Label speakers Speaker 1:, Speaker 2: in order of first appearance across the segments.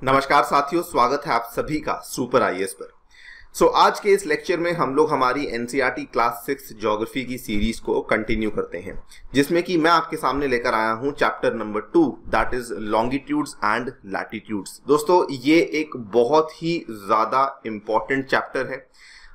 Speaker 1: नमस्कार साथियों, स्वागत है आप सभी का सुपर आईएएस पर। आज के इस लेक्चर में हम लोग हमारी एनसीईआरटी क्लास 6 ज्योग्राफी की सीरीज को कंटिन्यू करते हैं, जिसमें कि मैं आपके सामने लेकर आया हूं chapter number 2, that is longitudes and latitudes. दोस्तों, ये एक बहुत ही ज्यादा इंपॉर्टेंट चैप्टर है।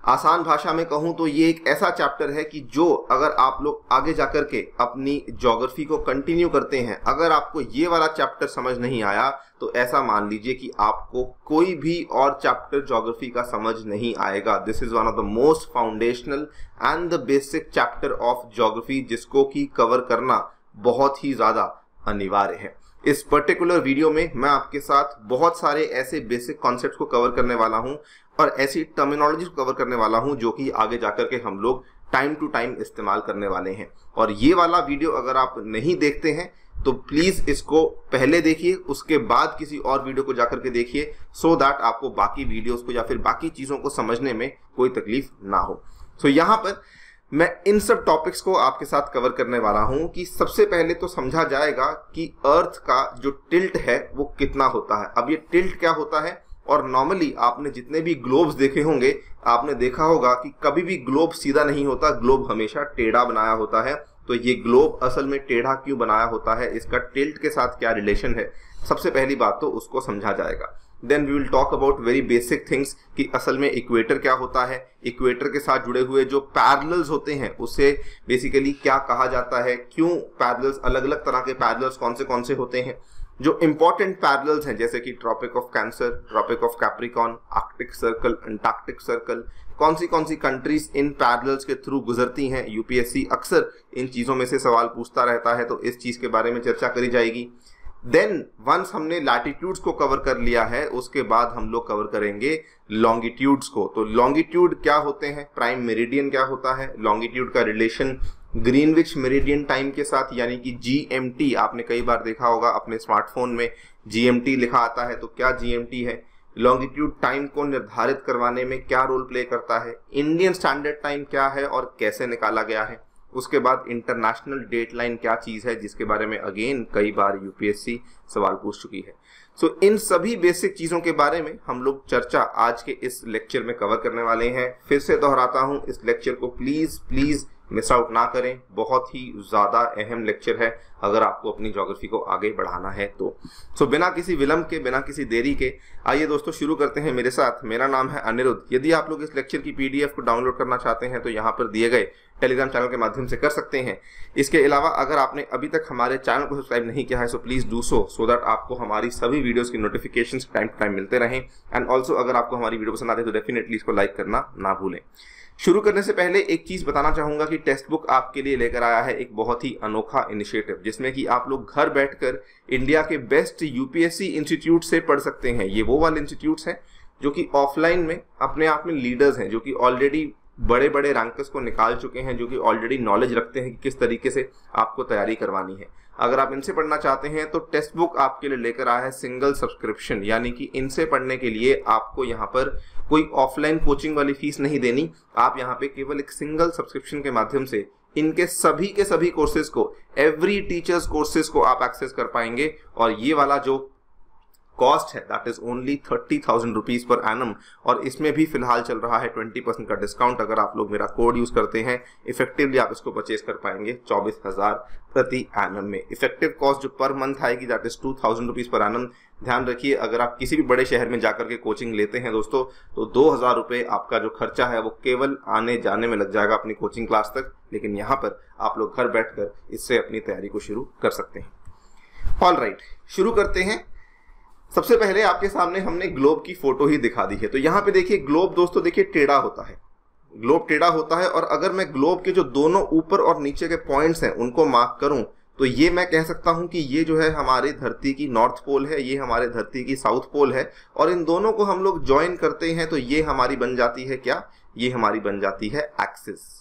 Speaker 1: आसान भाषा में कहूं तो ये एक ऐसा चैप्टर है कि जो अगर आप लोग आगे जाकर के अपनी ज्योग्राफी को कंटिन्यू करते हैं, अगर आपको ये वाला चैप्टर समझ नहीं आया तो ऐसा मान लीजिए कि आपको कोई भी और चैप्टर ज्योग्राफी का समझ नहीं आएगा। This is one of the most foundational and the basic chapter of geography, जिसको कि कवर करना बहुत ही ज्यादा अनिवार्य है। इस पर्टिकुलर वीडियो में मैं आपके साथ बहुत सारे ऐसे बेसिक कॉन्सेप्ट्स को कवर करने वाला हूं और ऐसी टर्मिनोलॉजी को कवर करने वाला हूं जो कि आगे जाकर के हम लोग टाइम टू टाइम इस्तेमाल करने वाले हैं। और ये वाला वीडियो अगर आप नहीं देखते हैं तो प्लीज इसको पहले देखिए, उसके बाद किसी और वीडियो को जाकर के देखिए, सो दैट आपको बाकी वीडियोस को या फिर बाकी चीजों को समझने में कोई तकलीफ ना हो। यहाँ पर मैं इन सब टॉपिक्स को आपके साथ कवर करने वाला हूं कि सबसे पहले तो समझा जाएगा कि अर्थ का जो टिल्ट है वो कितना होता है। अब ये टिल्ट क्या होता है, और नॉर्मली आपने जितने भी ग्लोब्स देखे होंगे आपने देखा होगा कि कभी भी ग्लोब सीधा नहीं होता, ग्लोब हमेशा टेढ़ा बनाया होता है। तो ये ग्लोब असल में टेढ़ा क्यों बनाया होता है, इसका टिल्ट के साथ क्या रिलेशन है, सबसे पहली बात तो उसको समझा जाएगा। Then we will talk about very basic things कि असल में इक्वेटर क्या होता है, इक्वेटर के साथ जुड़े हुए जो पैरेलल्स होते हैं उसे बेसिकली क्या कहा जाता है, क्यों पैरेलल्स, अलग अलग तरह के पैरेलल्स कौन से होते हैं, जो इंपॉर्टेंट पैरेलल्स हैं जैसे कि Tropic of Cancer, Tropic of Capricorn, Arctic Circle, Antarctic Circle, कौन सी कंट्रीज इन पैरेलल्स के थ्रू गुजरती हैं। यूपीएससी अक्सर इन चीजों में से सवाल पूछता रहता है, तो इस चीज के बारे में चर्चा करी जाएगी। देन वंस हमने लैटिट्यूड्स को कवर कर लिया है, उसके बाद हम लोग कवर करेंगे लॉन्गिट्यूड्स को। तो लॉन्गिट्यूड क्या होते हैं, प्राइम मेरिडियन क्या होता है, लॉन्गिट्यूड का रिलेशन ग्रीनविच मेरिडियन टाइम के साथ यानी कि जीएमटी। आपने कई बार देखा होगा अपने स्मार्टफोन में जीएमटी लिखा आता है, तो क्या जीएमटी है, लॉन्गिट्यूड टाइम को निर्धारित करवाने में क्या रोल प्ले करता है, इंडियन स्टैंडर्ड टाइम क्या है और कैसे निकाला गया है, उसके बाद इंटरनेशनल डेट लाइन क्या चीज है जिसके बारे में अगेन कई बार यूपीएससी सवाल पूछ चुकी है। इन सभी बेसिक चीजों के बारे में हम लोग चर्चा आज के इस लेक्चर में कवर करने वाले हैं। फिर से दोहराता हूं, इस लेक्चर को प्लीज मिस आउट ना करें, बहुत ही ज्यादा अहम लेक्चर है अगर आपको अपनी ज्योग्राफी को आगे बढ़ाना है तो। बिना किसी विलंब के, बिना किसी देरी के आइए दोस्तों शुरू करते हैं मेरे साथ। मेरा नाम है अनिरुद्ध। यदि आप लोग इस लेक्चर की पीडीएफ को डाउनलोड करना चाहते हैं तो यहाँ पर दिए गए टेलीग्राम चैनल के माध्यम से कर सकते हैं। इसके अलावा अगर आपने अभी तक हमारे चैनल को सब्सक्राइब नहीं किया है so please do so that आपको हमारी सभी वीडियोस की नोटिफिकेशंस टाइम टू टाइम मिलते रहें। एंड ऑल्सो अगर आपको हमारी वीडियो पसंद आती है तो डेफिनेटली इसको लाइक करना ना भूलें। शुरू करने से पहले एक चीज बताना चाहूंगा कि टेक्स्ट बुक आपके लिए लेकर आया है एक बहुत ही अनोखा इनिशिएटिव, जिसमें कि आप लोग घर बैठकर इंडिया के बेस्ट यूपीएससी इंस्टीट्यूट से पढ़ सकते हैं। ये वो वाले इंस्टीट्यूट्स हैं जो कि ऑफलाइन में अपने आप में लीडर्स हैं, जो कि ऑलरेडी बड़े बड़े रैंकर्स को निकाल चुके हैं, जो कि ऑलरेडी नॉलेज रखते हैं कि किस तरीके से आपको तैयारी करवानी है। अगर आप इनसे पढ़ना चाहते हैं तो टेक्स्ट बुक आपके लिए लेकर आया है सिंगल सब्सक्रिप्शन, यानी कि इनसे पढ़ने के लिए आपको यहाँ पर कोई ऑफलाइन कोचिंग वाली फीस नहीं देनी। आप यहाँ पे केवल एक सिंगल सब्सक्रिप्शन के माध्यम से इनके सभी के सभी कोर्सेज को, एवरी टीचर्स कोर्सेज को आप एक्सेस कर पाएंगे। और ये वाला जो कॉस्ट है that is only 30,000 rupees per annum, और इसमें भी फिलहाल चल रहा है 20% का डिस्काउंट। अगर आप लोग मेरा कोड यूज करते हैं इफेक्टिवली आप इसको परचेज कर पाएंगे 24,000 प्रति एनम में। इफेक्टिव कॉस्ट जो पर मंथ आएगी that is 2,000 rupees per annum. ध्यान रखिए, अगर आप किसी भी बड़े शहर में जाकर के कोचिंग लेते हैं दोस्तों तो 2,000 रुपये आपका जो खर्चा है वो केवल आने जाने में लग जाएगा अपनी कोचिंग क्लास तक, लेकिन यहाँ पर आप लोग घर बैठकर इससे अपनी तैयारी को शुरू कर सकते हैं। ऑल राइट, शुरू करते हैं। सबसे पहले आपके सामने हमने ग्लोब की फोटो ही दिखा दी है। तो यहाँ पे देखिए ग्लोब दोस्तों, देखिए टेढ़ा होता है, ग्लोब टेढ़ा होता है। और अगर मैं ग्लोब के जो दोनों ऊपर और नीचे के पॉइंट्स हैं उनको मार्क करूं तो ये मैं कह सकता हूं कि ये जो है हमारी धरती की नॉर्थ पोल है, ये हमारे धरती की साउथ पोल है, और इन दोनों को हम लोग ज्वाइन करते हैं तो ये हमारी बन जाती है क्या, ये हमारी बन जाती है axis.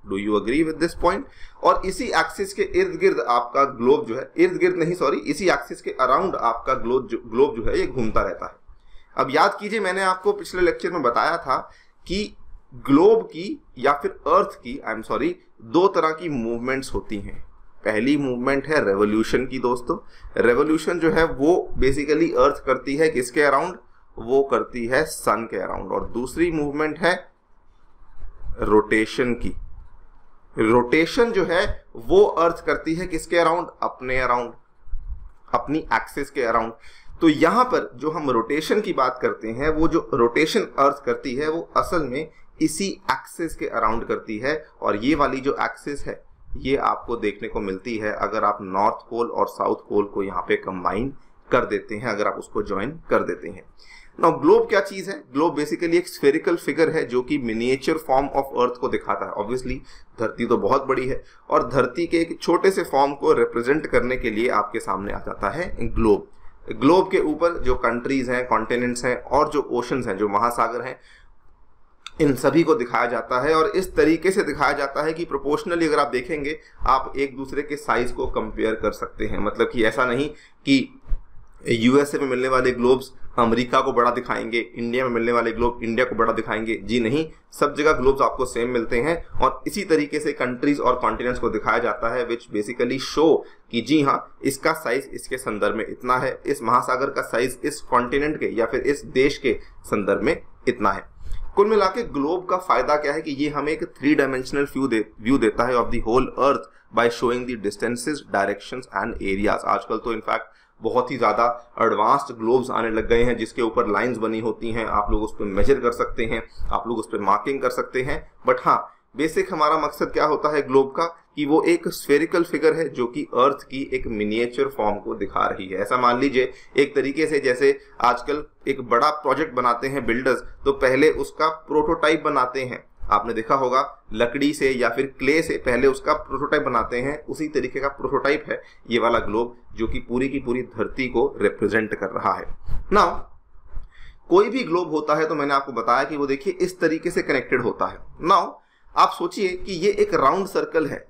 Speaker 1: Do you agree with this point? और इसी एक्सिस के इर्द गिर्द आपका ग्लोब जो है, इर्द गिर्द नहीं सॉरी, इसी एक्सिस के अराउंड आपका ग्लोब जो है ये घूमता रहता है। अब याद कीजिए, मैंने आपको पिछले लेक्चर में बताया था कि ग्लोब की या फिर अर्थ की, दो तरह की मूवमेंट्स होती हैं। पहली मूवमेंट है रेवोल्यूशन की दोस्तों। रेवोल्यूशन जो है वो बेसिकली अर्थ करती है किसके अराउंड, वो करती है सन के अराउंड। और दूसरी मूवमेंट है रोटेशन की। रोटेशन जो है वो अर्थ करती है किसके अराउंड, अपने अराउंड, अपनी एक्सिस के अराउंड। तो यहां पर जो हम रोटेशन की बात करते हैं, वो जो रोटेशन अर्थ करती है वो असल में इसी एक्सिस के अराउंड करती है। और ये वाली जो एक्सिस है ये आपको देखने को मिलती है अगर आप नॉर्थ पोल और साउथ पोल को यहाँ पे कंबाइन कर देते हैं, अगर आप उसको ज्वाइन कर देते हैं। नाउ ग्लोब क्या चीज है, ग्लोब बेसिकली एक स्फेरिकल फिगर है जो कि मिनिएचर फॉर्म ऑफ अर्थ को दिखाता है। ऑब्वियसली धरती तो बहुत बड़ी है और धरती के एक छोटे से फॉर्म को रिप्रेजेंट करने के लिए आपके सामने आ जाता है ग्लोब। ग्लोब के ऊपर जो कंट्रीज हैं, कॉन्टिनेंट्स हैं और जो ओशंस हैं, जो महासागर हैं, इन सभी को दिखाया जाता है। और इस तरीके से दिखाया जाता है कि प्रोपोर्शनली अगर आप देखेंगे आप एक दूसरे के साइज को कंपेयर कर सकते हैं। मतलब कि ऐसा नहीं कि यूएसए में मिलने वाले ग्लोब्स अमेरिका को बड़ा दिखाएंगे, इंडिया में मिलने वाले ग्लोब इंडिया को बड़ा दिखाएंगे, जी नहीं, सब जगह ग्लोब्स आपको सेम मिलते हैं। और इसी तरीके से कंट्रीज और कॉन्टिनेंट्स को दिखाया जाता है विच बेसिकली शो कि जी हाँ, इसका साइज इसके संदर्भ में इतना है, इस महासागर का साइज इस कॉन्टिनेंट के या फिर इस देश के संदर्भ में इतना है। कुल मिला के ग्लोब का फायदा क्या है कि ये हमें एक 3 डायमेंशनल व्यू देता है of the whole earth by showing the distances, directions and areas. आजकल तो इनफैक्ट बहुत ही ज्यादा एडवांस्ड ग्लोब्स आने लग गए हैं जिसके ऊपर लाइंस बनी होती हैं, आप लोग उस पर मेजर कर सकते हैं, आप लोग उस पर मार्किंग कर सकते हैं। बट हाँ, बेसिक हमारा मकसद क्या होता है ग्लोब का कि वो एक स्फेरिकल फिगर है जो कि अर्थ की एक मिनिएचर फॉर्म को दिखा रही है। ऐसा मान लीजिए एक तरीके से जैसे आजकल एक बड़ा प्रोजेक्ट बनाते हैं बिल्डर्स, तो पहले उसका प्रोटोटाइप बनाते हैं। आपने देखा होगा लकड़ी से या फिर क्ले से पहले उसका प्रोटोटाइप बनाते हैं, उसी तरीके का प्रोटोटाइप है ये वाला ग्लोब जो कि पूरी की पूरी धरती को रिप्रेजेंट कर रहा है। नाउ कोई भी ग्लोब होता है तो मैंने आपको बताया कि वो देखिए इस तरीके से कनेक्टेड होता है। नाउ आप सोचिए कि ये एक राउंड सर्कल है,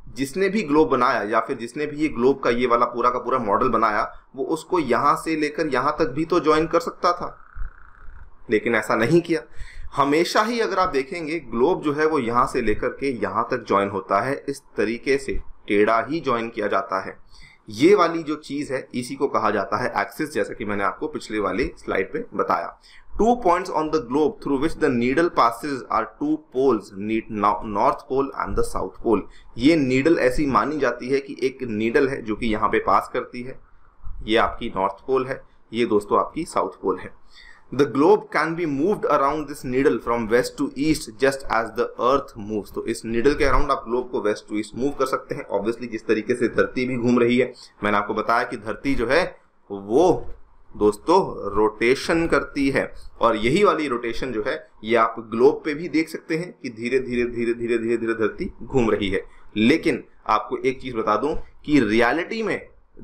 Speaker 1: जिसने भी ग्लोब बनाया या फिर जिसने भी ये ग्लोब का ये वाला पूरा का पूरा मॉडल बनाया, वो उसको यहां से लेकर यहां तक भी तो ज्वाइन कर सकता था, लेकिन ऐसा नहीं किया। हमेशा ही अगर आप देखेंगे ग्लोब जो है वो यहां से लेकर के यहां तक ज्वाइन होता है, इस तरीके से टेढ़ा ही ज्वाइन किया जाता है। ये वाली जो चीज है इसी को कहा जाता है एक्सिस, जैसा कि मैंने आपको पिछले वाली स्लाइड पे बताया। 2 points on the globe through which the needle passes are 2 poles, north pole and the south pole। ये नीडल ऐसी मानी जाती है कि एक नीडल है जो कि यहाँ पे पास करती है, ये आपकी नॉर्थ पोल है, ये दोस्तों आपकी साउथ पोल है। The globe can be moved around this needle from west to east just as the earth moves। तो इस नीडल के अराउंड आप ग्लोब को वेस्ट टू ईस्ट मूव कर सकते हैं। ऑब्वियसली जिस तरीके से धरती भी घूम रही है, मैंने आपको बताया कि धरती जो है वो दोस्तों रोटेशन करती है, और यही वाली रोटेशन जो है ये आप ग्लोब पे भी देख सकते हैं कि धीरे धीरे धीरे धीरे धीरे धीरे धरती घूम रही है। लेकिन आपको एक चीज बता दूं कि रियलिटी में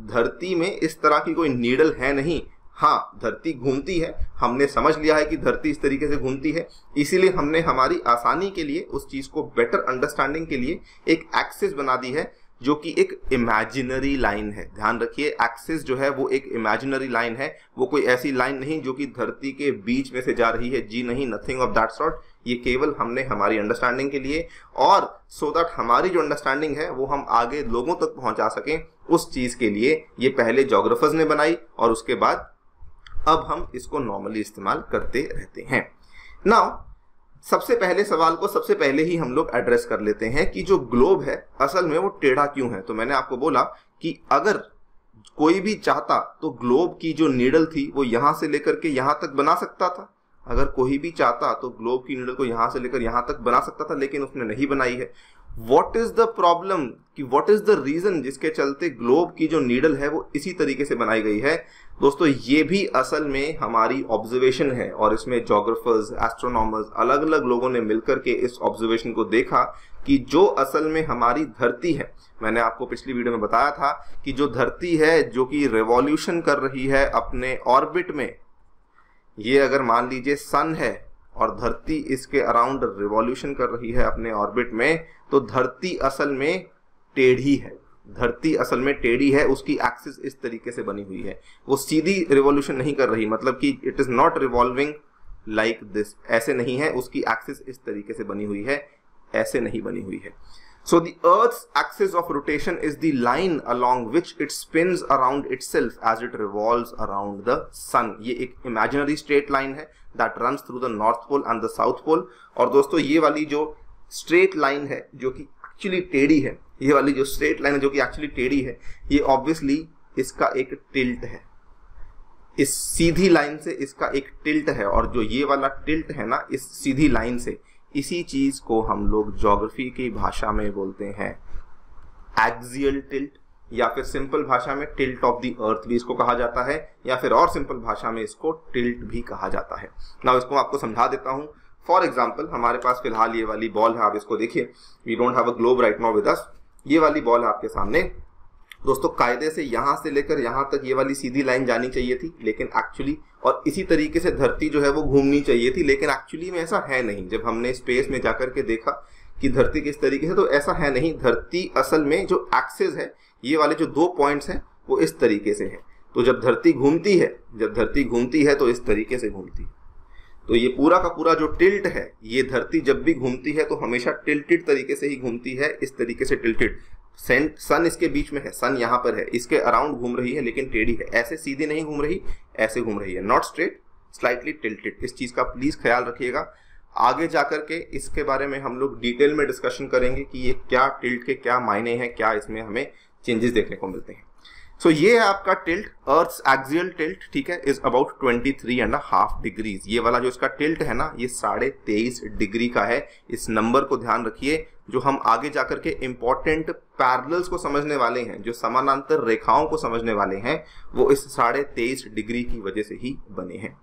Speaker 1: धरती में इस तरह की कोई नीडल है नहीं। हाँ, धरती घूमती है, हमने समझ लिया है कि धरती इस तरीके से घूमती है, इसीलिए हमने हमारी आसानी के लिए उस चीज को बेटर अंडरस्टैंडिंग के लिए एक एक्सिस बना दी है जो कि एक इमेजिनरी लाइन है। ध्यान रखिए, एक्सिस जो है वो एक इमेजिनरी लाइन है, वो कोई ऐसी लाइन नहीं जो कि धरती के बीच में से जा रही है, जी नहीं, नथिंग ऑफ दैट सॉर्ट। ये केवल हमने हमारी अंडरस्टैंडिंग के लिए और सो दैट हमारी जो अंडरस्टैंडिंग है वो हम आगे लोगों तक पहुंचा सकें, उस चीज के लिए ये पहले जोग्राफर्स ने बनाई और उसके बाद अब हम इसको नॉर्मली इस्तेमाल करते रहते हैं। नाउ सबसे पहले सवाल को सबसे पहले ही हम लोग एड्रेस कर लेते हैं कि जो ग्लोब है असल में वो टेढ़ा क्यों है। तो मैंने आपको बोला कि अगर कोई भी चाहता तो ग्लोब की जो नीडल थी वो यहां से लेकर के यहां तक बना सकता था। अगर कोई भी चाहता तो ग्लोब की नीडल को यहां से लेकर यहां तक बना सकता था, लेकिन उसने नहीं बनाई है। व्हाट इज द प्रॉब्लम कि व्हाट इज द रीजन जिसके चलते ग्लोब की जो नीडल है वो इसी तरीके से बनाई गई है। दोस्तों ये भी असल में हमारी ऑब्जर्वेशन है और इसमें जोग्राफर्स, एस्ट्रोनॉमर्स, अलग अलग लोगों ने मिलकर के इस ऑब्जर्वेशन को देखा कि जो असल में हमारी धरती है, मैंने आपको पिछली वीडियो में बताया था कि जो धरती है जो कि रिवॉल्यूशन कर रही है अपने ऑर्बिट में, ये अगर मान लीजिए सन है और धरती इसके अराउंड रिवॉल्यूशन कर रही है अपने ऑर्बिट में, तो धरती असल में टेढ़ी है। धरती असल में टेढ़ी है, उसकी एक्सिस इस तरीके से बनी हुई है, वो सीधी रिवॉल्यूशन नहीं कर रही, मतलब कि it is not revolving like this, ऐसे नहीं है, उसकी एक्सिस इस तरीके से बनी हुई है, ऐसे नहीं बनी हुई है। So the Earth's axis of rotation is the line along which it spins around itself as it revolves around the sun. ये एक imaginary straight line है that runs through the North Pole and the South Pole. और दोस्तों ये वाली जो straight line है जो कि actually टेढ़ी है, ये वाली जो straight line है जो कि actually टेढ़ी है, ये obviously इसका एक tilt है. इस सीधी लाइन से इसका एक टिल्ट है, और जो ये वाला टिल्ट है ना इस सीधी लाइन से, इसी चीज को हम लोग ज्योग्राफी की भाषा में बोलते हैं एक्सियल टिल्ट, या फिर सिंपल भाषा में टिल्ट ऑफ द अर्थ भी इसको कहा जाता है, या फिर और सिंपल भाषा में इसको टिल्ट भी कहा जाता है. ना इसको आपको समझा देता हूं. फॉर एग्जाम्पल हमारे पास फिलहाल ये वाली बॉल है, आप इसको देखिए. We don't have a globe right now with us. ये वाली बॉल है आपके सामने. दोस्तों कायदे से यहां से लेकर यहां तक ये वाली सीधी लाइन जानी चाहिए थी, लेकिन एक्चुअली, और इसी तरीके से धरती जो है वो घूमनी चाहिए थी, लेकिन एक्चुअली में ऐसा है नहीं. जब हमने स्पेस में जाकर के देखा कि धरती किस तरीके से, तो ऐसा है नहीं. धरती असल में जो एक्सिस है, ये वाले जो 2 पॉइंट्स हैं वो इस तरीके से है. तो जब धरती घूमती है तो इस तरीके से घूमती है. तो ये पूरा का पूरा जो टिल्ट है, ये धरती जब भी घूमती है तो हमेशा टिल्टेड तरीके से ही घूमती है, इस तरीके से टिल्टेड. सन इसके बीच में है, सन यहाँ पर है, इसके अराउंड घूम रही है, लेकिन टेढ़ी है. ऐसे सीधी नहीं घूम रही, ऐसे घूम रही है. Not straight, slightly tilted. इस चीज का प्लीज ख्याल रखिएगा. आगे जाकर के इसके बारे में हम लोग डिटेल में डिस्कशन करेंगे कि ये क्या टिल्ट के क्या मायने हैं, क्या इसमें हमें चेंजेस देखने को मिलते हैं. सो ये है आपका टिल्ट, अर्थ्स एक्सियल टिल्ट, ठीक है, इज अबाउट 23.5 डिग्रीज. ये वाला जो इसका टिल्ट है ना, ये 23.5 डिग्री का है. इस नंबर को ध्यान रखिए. जो हम आगे जाकर के इंपॉर्टेंट पैरेलल्स को समझने वाले हैं, जो समानांतर रेखाओं को समझने वाले हैं, वो इस 23.5 डिग्री की वजह से ही बने हैं.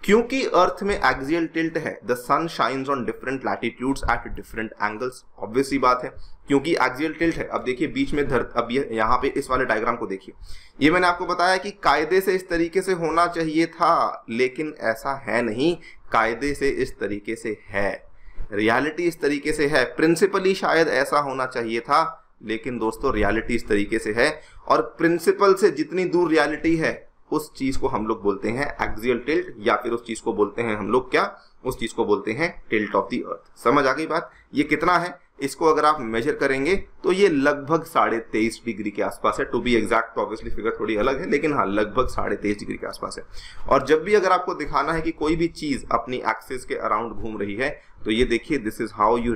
Speaker 1: क्योंकि अर्थ में एक्सियल टिल्ट है, the sun shines on different latitudes at different angles. Obvious सी बात है, क्योंकि एक्सियल टिल्ट है. अब देखिए बीच में अब यहाँ पे इस वाले डायग्राम को देखिए. ये मैंने आपको बताया कि कायदे से इस तरीके से होना चाहिए था, लेकिन ऐसा है नहीं. कायदे से इस तरीके से है, रियलिटी इस तरीके से है. प्रिंसिपली शायद ऐसा होना चाहिए था, लेकिन दोस्तों रियलिटी इस तरीके से है. और प्रिंसिपल से जितनी दूर रियलिटी है, उस चीज को हम लोग बोलते हैं एक्सियल टिल्ट, या फिर उस चीज को बोलते हैं हम लोग क्या, उस चीज को बोलते हैं टिल्ट ऑफ द अर्थ. समझ आ गई बात. ये कितना है, इसको अगर आप मेजर करेंगे तो ये लगभग 23.5 डिग्री के आसपास है. To be exact, obviously figure थोड़ी अलग है, लेकिन हाँ लगभग 23.5 डिग्री के आसपास है. और जब भी अगर आपको दिखाना है कि कोई भी चीज अपनी एक्सिस के अराउंड घूम रही है, तो ये देखिए, this is how you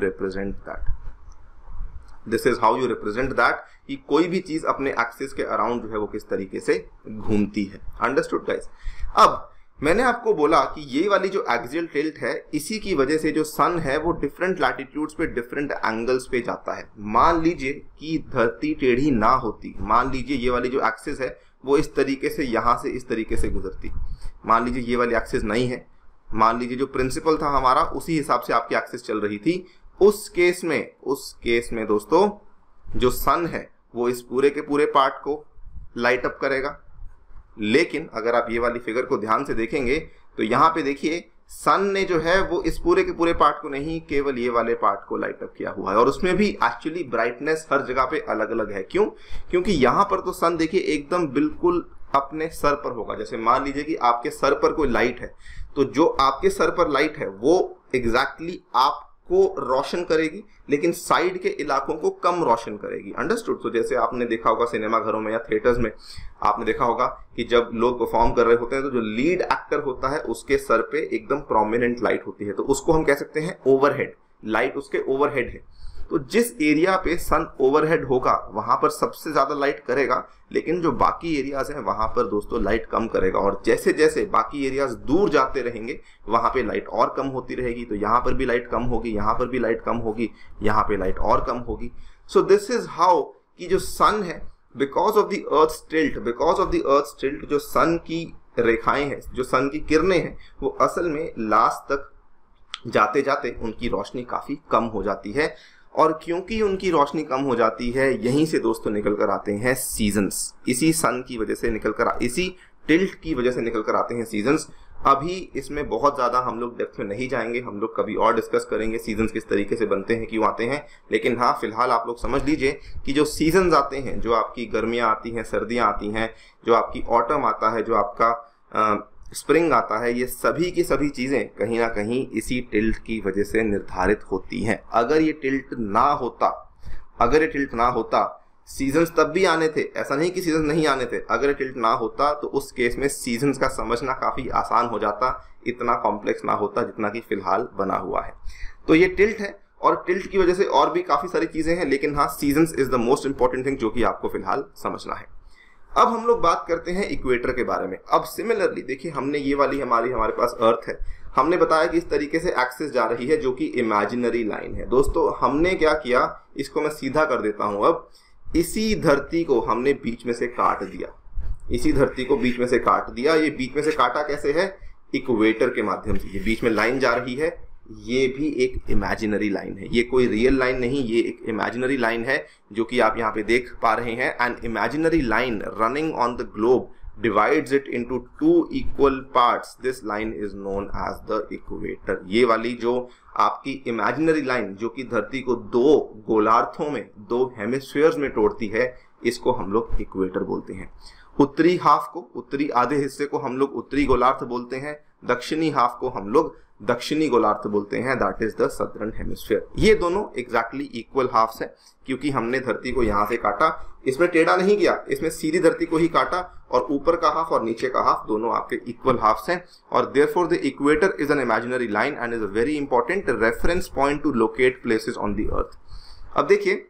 Speaker 1: represent that. कि कोई भी चीज अपने एक्सिस के अराउंड जो है वो किस तरीके से घूमती है. Understood guys. अब मैंने आपको बोला कि ये वाली जो एक्सियल टिल्ट है, इसी की वजह से जो सन है वो डिफरेंट लैटिट्यूड्स पे डिफरेंट एंगल्स पे जाता है. मान लीजिए कि धरती टेढ़ी ना होती, मान लीजिए ये वाली जो एक्सिस है वो इस तरीके से यहां से इस तरीके से गुजरती. मान लीजिए ये वाली एक्सिस नहीं है, मान लीजिए जो प्रिंसिपल था हमारा उसी हिसाब से आपकी एक्सिस चल रही थी. उस केस में दोस्तों जो सन है वो इस पूरे के पूरे पार्ट को लाइट अप करेगा. लेकिन अगर आप ये वाली फिगर को ध्यान से देखेंगे तो यहाँ पे देखिए, सन ने जो है वो इस पूरे के पूरे पार्ट को नहीं, केवल ये वाले पार्ट को लाइट अप किया हुआ है. और उसमें भी एक्चुअली ब्राइटनेस हर जगह पे अलग अलग है. क्यों? क्योंकि यहाँ पर तो सन देखिए एकदम बिल्कुल अपने सर पर होगा. जैसे मान लीजिए कि आपके सर पर कोई लाइट है, तो जो आपके सर पर लाइट है वो एग्जैक्टली आपको रोशन करेगी, लेकिन साइड के इलाकों को कम रोशन करेगी. अंडरस्टूड. तो जैसे आपने देखा होगा सिनेमा घरों में या थिएटर्स में, आपने देखा होगा कि जब लोग परफॉर्म कर रहे होते हैं तो जो लीड एक्टर होता है उसके सर पे एकदम प्रोमिनेंट लाइट होती है, तो उसको हम कह सकते हैं ओवरहेड. लाइट उसके ओवरहेड है. तो जिस एरिया पे सन ओवरहेड होगा वहां पर सबसे ज्यादा लाइट करेगा, लेकिन जो बाकी एरियाज हैं वहां पर दोस्तों लाइट कम करेगा. और जैसे जैसे बाकी एरियाज दूर जाते रहेंगे वहां पे लाइट और कम होती रहेगी. तो यहाँ पर भी लाइट कम होगी, यहाँ पर भी लाइट कम होगी, यहाँ पे लाइट और कम होगी. सो दिस इज हाउ कि जो सन है, because of the earth tilt, जो सन की रेखाएं हैं, जो सन की किरणें हैं, वो असल में लास्ट तक जाते जाते उनकी रोशनी काफी कम हो जाती है. और क्योंकि उनकी रोशनी कम हो जाती है, यहीं से दोस्तों निकल कर आते हैं सीजन्स. इसी सन की वजह से इसी टिल्ट की वजह से निकल कर आते हैं सीजन्स. अभी इसमें बहुत ज्यादा हम लोग डेप्थ में नहीं जाएंगे, हम लोग कभी और डिस्कस करेंगे सीजन्स किस तरीके से बनते हैं, क्यों आते हैं. लेकिन हाँ, फिलहाल आप लोग समझ लीजिए कि जो सीजन्स आते हैं, जो आपकी गर्मियां आती हैं, सर्दियां आती हैं, जो आपकी ऑटम आता है, जो आपका स्प्रिंग आता है, ये सभी की सभी चीजें कहीं ना कहीं इसी टिल्ट की वजह से निर्धारित होती हैं. अगर ये टिल्ट ना होता अगर ये टिल्ट ना होता, सीजन्स तब भी आने थे, ऐसा नहीं कि सीजन नहीं आने थे, अगर ये टिल्ट ना होता तो उस केस में सीजन्स का समझना काफी आसान हो जाता, इतना कॉम्प्लेक्स ना होता जितना कि फिलहाल बना हुआ है। तो ये टिल्ट है, और टिल्ट की वजह से और भी काफी सारी चीजें हैं, लेकिन हाँ, seasons is the most important thing जो कि आपको फिलहाल समझना है। अब हम लोग बात करते हैं इक्वेटर के बारे में। अब सिमिलरली देखिए, हमने ये वाली हमारे पास अर्थ है, हमने बताया कि इस तरीके से एक्सिस जा रही है जो कि इमेजिनरी लाइन है। दोस्तों हमने क्या किया, इसको मैं सीधा कर देता हूं। अब इसी धरती को हमने बीच में से काट दिया, इसी धरती को बीच में से काट दिया। ये बीच में से काटा कैसे है? इक्वेटर के माध्यम से। ये बीच में लाइन जा रही है, ये भी एक इमेजिनरी लाइन है, ये कोई रियल लाइन नहीं, ये एक इमेजिनरी लाइन है जो कि आप यहाँ पे देख पा रहे हैं। An imaginary line running on the globe divides it into two equal parts. This line is known as the equator. ये वाली जो आपकी इमेजिनरी लाइन जो कि धरती को दो गोलार्धों में, दो हेमिस्फीयर्स में तोड़ती है, इसको हम लोग इक्वेटर बोलते हैं। उत्तरी हाफ को, उत्तरी आधे हिस्से को हम लोग उत्तरी गोलार्ध बोलते हैं, दक्षिणी हाफ को हम लोग दक्षिणी गोलार्ध बोलते हैं, that is the southern hemisphere. ये दोनों एग्जैक्टली इक्वल हाफ्स हैं, क्योंकि हमने धरती को यहां से काटा, इसमें टेढ़ा नहीं किया, इसमें सीधी धरती को ही काटा, और ऊपर का हाफ और नीचे का हाफ दोनों आपके इक्वल हाफ्स हैं। और therefore the equator is an imaginary line and is a very important reference point two locate places on the earth. अब देखिए,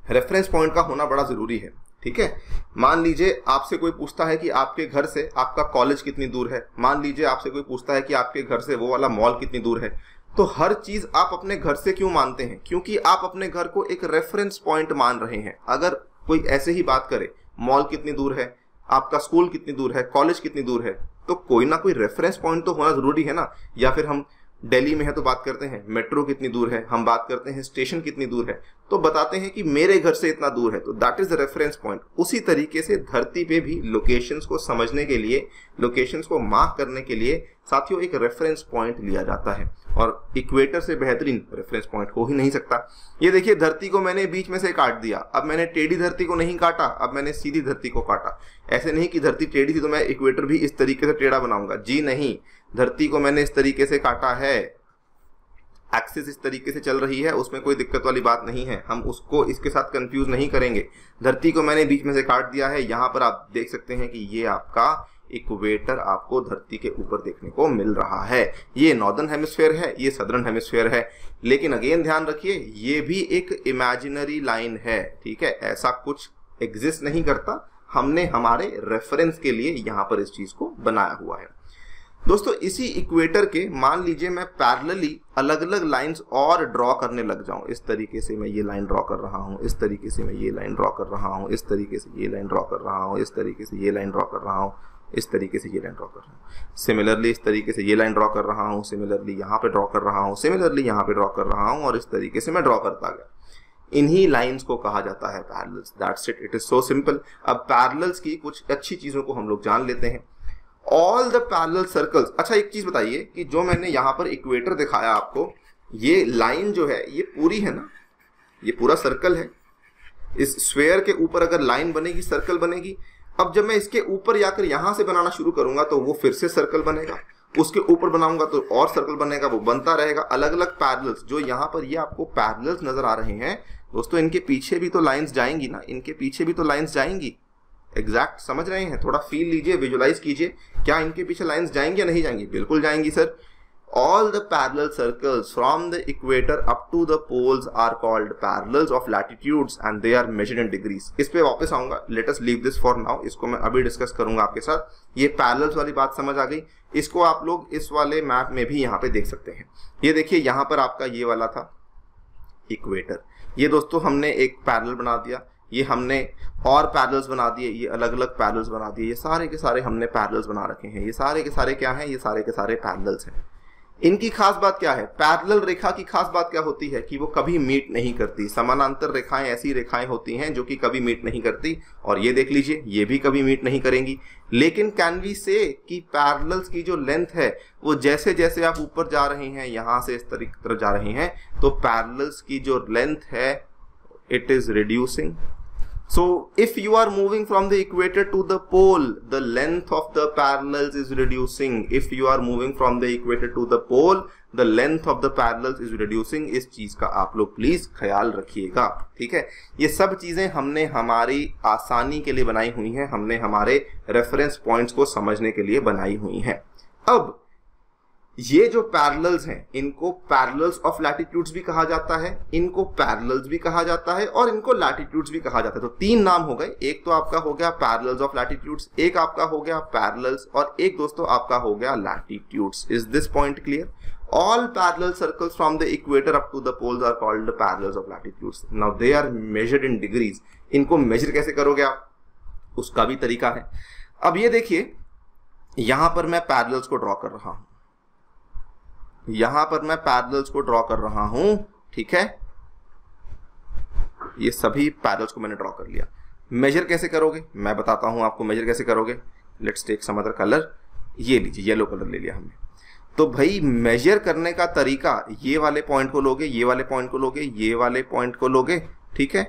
Speaker 1: रेफरेंस पॉइंट का होना बड़ा जरूरी है, ठीक है। मान लीजिए आपसे कोई पूछता है कि आपके घर से आपका कॉलेज कितनी दूर है, मान लीजिए आपसे कोई पूछता है कि आपके घर से वो वाला मॉल कितनी दूर है, तो हर चीज आप अपने घर से क्यों मानते हैं? क्योंकि आप अपने घर को एक रेफरेंस पॉइंट मान रहे हैं। अगर कोई ऐसे ही बात करे, मॉल कितनी दूर है, आपका स्कूल कितनी दूर है, कॉलेज कितनी दूर है, तो कोई ना कोई रेफरेंस पॉइंट तो होना जरूरी है ना। या फिर हम दिल्ली में है तो बात करते हैं मेट्रो कितनी दूर है, हम बात करते हैं स्टेशन कितनी दूर है, तो बताते हैं कि मेरे घर से इतना दूर है, तो that is the reference point. उसी तरीके से धरती पे भी लोकेशंस को समझने के लिए, लोकेशंस को मार्क करने के लिए साथियों एक रेफरेंस पॉइंट लिया जाता है, और इक्वेटर से बेहतरीन रेफरेंस पॉइंट हो ही नहीं सकता। ये देखिए, धरती को मैंने बीच में से काट दिया, अब मैंने टेढ़ी धरती को नहीं काटा, अब मैंने सीधी धरती को काटा। ऐसे नहीं कि धरती टेढ़ी थी तो मैं इक्वेटर भी इस तरीके से टेढ़ा बनाऊंगा, जी नहीं, धरती को मैंने इस तरीके से काटा है, एक्सिस इस तरीके से चल रही है, उसमें कोई दिक्कत वाली बात नहीं है, हम उसको इसके साथ कंफ्यूज नहीं करेंगे। धरती को मैंने बीच में से काट दिया है, यहाँ पर आप देख सकते हैं कि ये आपका इक्वेटर आपको धरती के ऊपर देखने को मिल रहा है। ये नॉर्दर्न हेमिस्फीयर है, ये सदर्न हेमिस्फीयर है, लेकिन अगेन ध्यान रखिए, ये भी एक इमेजिनरी लाइन है, ठीक है, ऐसा कुछ एग्जिस्ट नहीं करता, हमने हमारे रेफरेंस के लिए यहाँ पर इस चीज को बनाया हुआ है। दोस्तों इसी इक्वेटर के मान लीजिए मैं पैरेलली अलग अलग लाइंस और ड्रॉ करने लग जाऊं, इस तरीके से मैं ये लाइन ड्रॉ कर रहा हूं, इस तरीके से मैं ये लाइन ड्रॉ कर रहा हूं, इस तरीके से ये लाइन ड्रॉ कर रहा हूं, इस तरीके से ये लाइन ड्रॉ कर रहा हूं, इस तरीके से ये लाइन ड्रॉ कर रहा हूं, सिमिलरली इस तरीके से ये लाइन ड्रॉ कर रहा हूं, सिमिलरली यहाँ पे ड्रॉ कर रहा हूं, सिमिलरली यहाँ पे ड्रॉ कर रहा हूं, और इस तरीके से मैं ड्रॉ करता गया। इन्हीं लाइंस को कहा जाता है parallels, that's it, it is so simple. अब पैरेलल्स की कुछ अच्छी चीजों को हम लोग जान लेते हैं। ऑल द पैरेलल सर्कल्स, अच्छा एक चीज बताइए कि जो मैंने यहाँ पर इक्वेटर दिखाया आपको, ये लाइन जो है ये पूरी है ना, ये पूरा सर्कल है, इस स्फेयर के ऊपर अगर लाइन बनेगी सर्कल बनेगी। अब जब मैं इसके ऊपर जाकर यहां से बनाना शुरू करूंगा तो वो फिर से सर्कल बनेगा, उसके ऊपर बनाऊंगा तो और सर्कल बनेगा, वो बनता रहेगा। अलग अलग पैरेलल्स, जो यहाँ पर ये आपको पैरेलल्स नजर आ रहे हैं दोस्तों, इनके पीछे भी तो लाइंस जाएंगी ना, इनके पीछे भी तो लाइंस जाएंगी। एग्जैक्ट समझ रहे हैं? थोड़ा फील लीजिए, विजुलाइज कीजिए, क्या इनके पीछे लाइंस जाएंगी या नहीं जाएंगी? बिल्कुल जाएंगी sir. All the parallel circles from the equator up to the poles are called parallels of latitudes and they are measured in degrees. इस पे वापस आऊंगा, let us leave this for now, इसको मैं अभी डिस्कस करूंगा आपके साथ। ये पैरेलल्स वाली बात समझ आ गई, इसको आप लोग इस वाले मैप में भी यहाँ पे देख सकते हैं। ये देखिए यहाँ पर आपका ये वाला था इक्वेटर, ये दोस्तों हमने एक पैरेलल बना दिया, ये हमने और पैरेलल्स बना दिए, ये अलग अलग पैरेलल्स बना दिए, ये सारे के सारे हमने पैरेलल्स बना रखे हैं। ये सारे के सारे क्या हैं? ये सारे के सारे पैरेलल्स हैं। इनकी खास बात क्या है? पैरेलल रेखा की खास बात क्या होती है कि वो कभी मीट नहीं करती। समानांतर रेखाएं ऐसी रेखाएं होती हैं जो कि कभी मीट नहीं करती, और ये देख लीजिए ये भी कभी मीट नहीं करेंगी। लेकिन कैन वी से कि पैरेलल्स की जो लेंथ है वो जैसे जैसे आप ऊपर जा रहे हैं, यहां से इस तरफ जा रहे हैं, तो पैरेलल्स की जो लेंथ है it is reducing. So if you are moving from the equator to the pole, the length of the parallels is reducing. If you are moving from the equator to the pole, the length of the parallels is reducing. इस चीज का आप लोग please ख्याल रखिएगा, ठीक है। ये सब चीजें हमने हमारी आसानी के लिए बनाई हुई हैं, हमने हमारे रेफरेंस पॉइंट्स को समझने के लिए बनाई हुई हैं। अब ये जो पैरेलल्स हैं, इनको पैरेलल्स ऑफ लैटिट्यूड्स भी कहा जाता है, इनको पैरेलल्स भी कहा जाता है और इनको लैटिट्यूड्स भी कहा जाता है। तो तीन नाम हो गए, एक तो आपका हो गया पैरेलल्स ऑफ लैटिट्यूड्स, एक आपका हो गया पैरेलल्स और एक दोस्तों आपका हो गया latitudes. Is this point clear? All parallel circles from the equator up to the poles are called the parallels of latitudes. Now they are measured in degrees. इनको मेजर कैसे करोगे आप, उसका भी तरीका है। अब ये देखिए, यहां पर मैं पैरेलल्स को ड्रॉ कर रहा हूं, यहां पर मैं पैरेलल्स को ड्रॉ कर रहा हूं, ठीक है। ये सभी पैरेलल्स को मैंने ड्रॉ कर लिया। मेजर कैसे करोगे, मैं बताता हूं आपको मेजर कैसे करोगे। Let's take some other colour, ये लीजिए येलो कलर ले लिया हमने। तो भाई मेजर करने का तरीका, ये वाले पॉइंट को लोगे, ये वाले पॉइंट को लोगे, ये वाले पॉइंट को लोगे, ठीक है,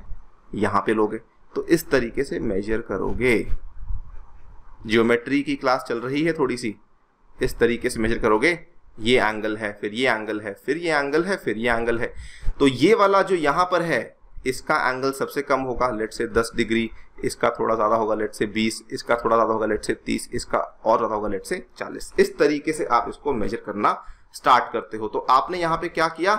Speaker 1: यहां पे लोगे, तो इस तरीके से मेजर करोगे। ज्योमेट्री की क्लास चल रही है थोड़ी सी, इस तरीके से मेजर करोगे। ये एंगल है, फिर ये एंगल है, फिर ये एंगल है, फिर ये एंगल है। तो ये वाला जो यहां पर है, इसका एंगल सबसे कम होगा, लेट से 10 डिग्री, इसका थोड़ा ज्यादा होगा, लेट से 20, इसका थोड़ा ज्यादा होगा, लेट से 30, इसका और ज्यादा होगा, लेट से 40। इस तरीके से आप इसको मेजर करना स्टार्ट करते हो। तो आपने यहां पे क्या किया,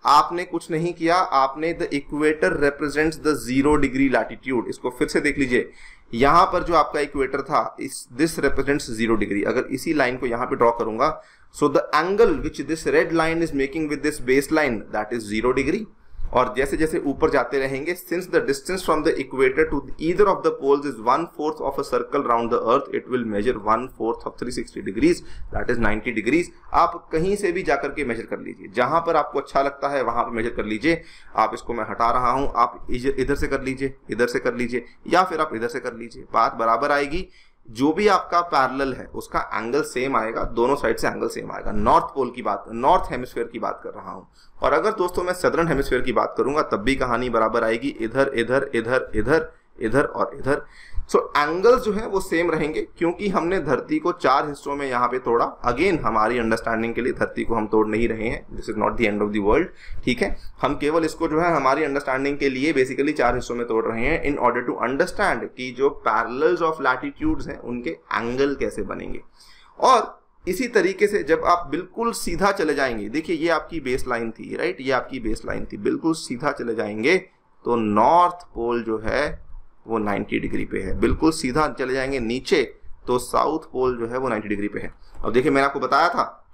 Speaker 1: आपने कुछ नहीं किया, आपने the equator represents the 0 degree latitude. इसको फिर से देख लीजिए, यहां पर जो आपका इक्वेटर था, दिस रिप्रेजेंट्स 0 डिग्री। अगर इसी लाइन को यहां पे ड्रॉ करूंगा, so the angle which this red line is making with this base line, that is 0 degree. और जैसे जैसे ऊपर जाते रहेंगे, since the distance from the equator to either of the poles is 1/4 of a circle round the earth, it will measure 1/4 of 360 degrees, that is 90 degrees. आप कहीं से भी जाकर के मेजर कर लीजिए, जहां पर आपको अच्छा लगता है वहां पर मेजर कर लीजिए। आप इसको मैं हटा रहा हूं, आप इधर से कर लीजिए, इधर से कर लीजिए, या फिर आप इधर से कर लीजिए, बात बराबर आएगी। जो भी आपका पैरेलल है उसका एंगल सेम आएगा, दोनों साइड से एंगल सेम आएगा। नॉर्थ पोल की बात, नॉर्थ हेमिस्फीयर की बात कर रहा हूं। और अगर दोस्तों मैं सदर्न हेमिस्फीयर की बात करूंगा, तब भी कहानी बराबर आएगी, इधर इधर इधर इधर इधर और इधर। सो एंगल्स जो है वो सेम रहेंगे, क्योंकि हमने धरती को 4 हिस्सों में यहाँ पे तोड़ा। अगेन हमारी अंडरस्टैंडिंग के लिए धरती को हम तोड़ नहीं रहे हैं, this is not the end of the world, ठीक है। हम केवल इसको जो है हमारी अंडरस्टैंडिंग के लिए बेसिकली 4 हिस्सों में तोड़ रहे हैं, इन ऑर्डर टू अंडरस्टैंड कि जो पैरेलल्स ऑफ लैटिट्यूड्स हैं उनके एंगल कैसे बनेंगे। और इसी तरीके से जब आप बिल्कुल सीधा चले जाएंगे, देखिए ये आपकी बेस लाइन थी, राइट, ये आपकी बेस लाइन थी, बिल्कुल सीधा चले जाएंगे तो नॉर्थ पोल जो है वो 90 डिग्री पे है। बिल्कुल सीधा चले जाएंगे नीचे तो साउथ पोल जो है वो 90 डिग्री पे है। अब देखिए मैंने आपको बताया था,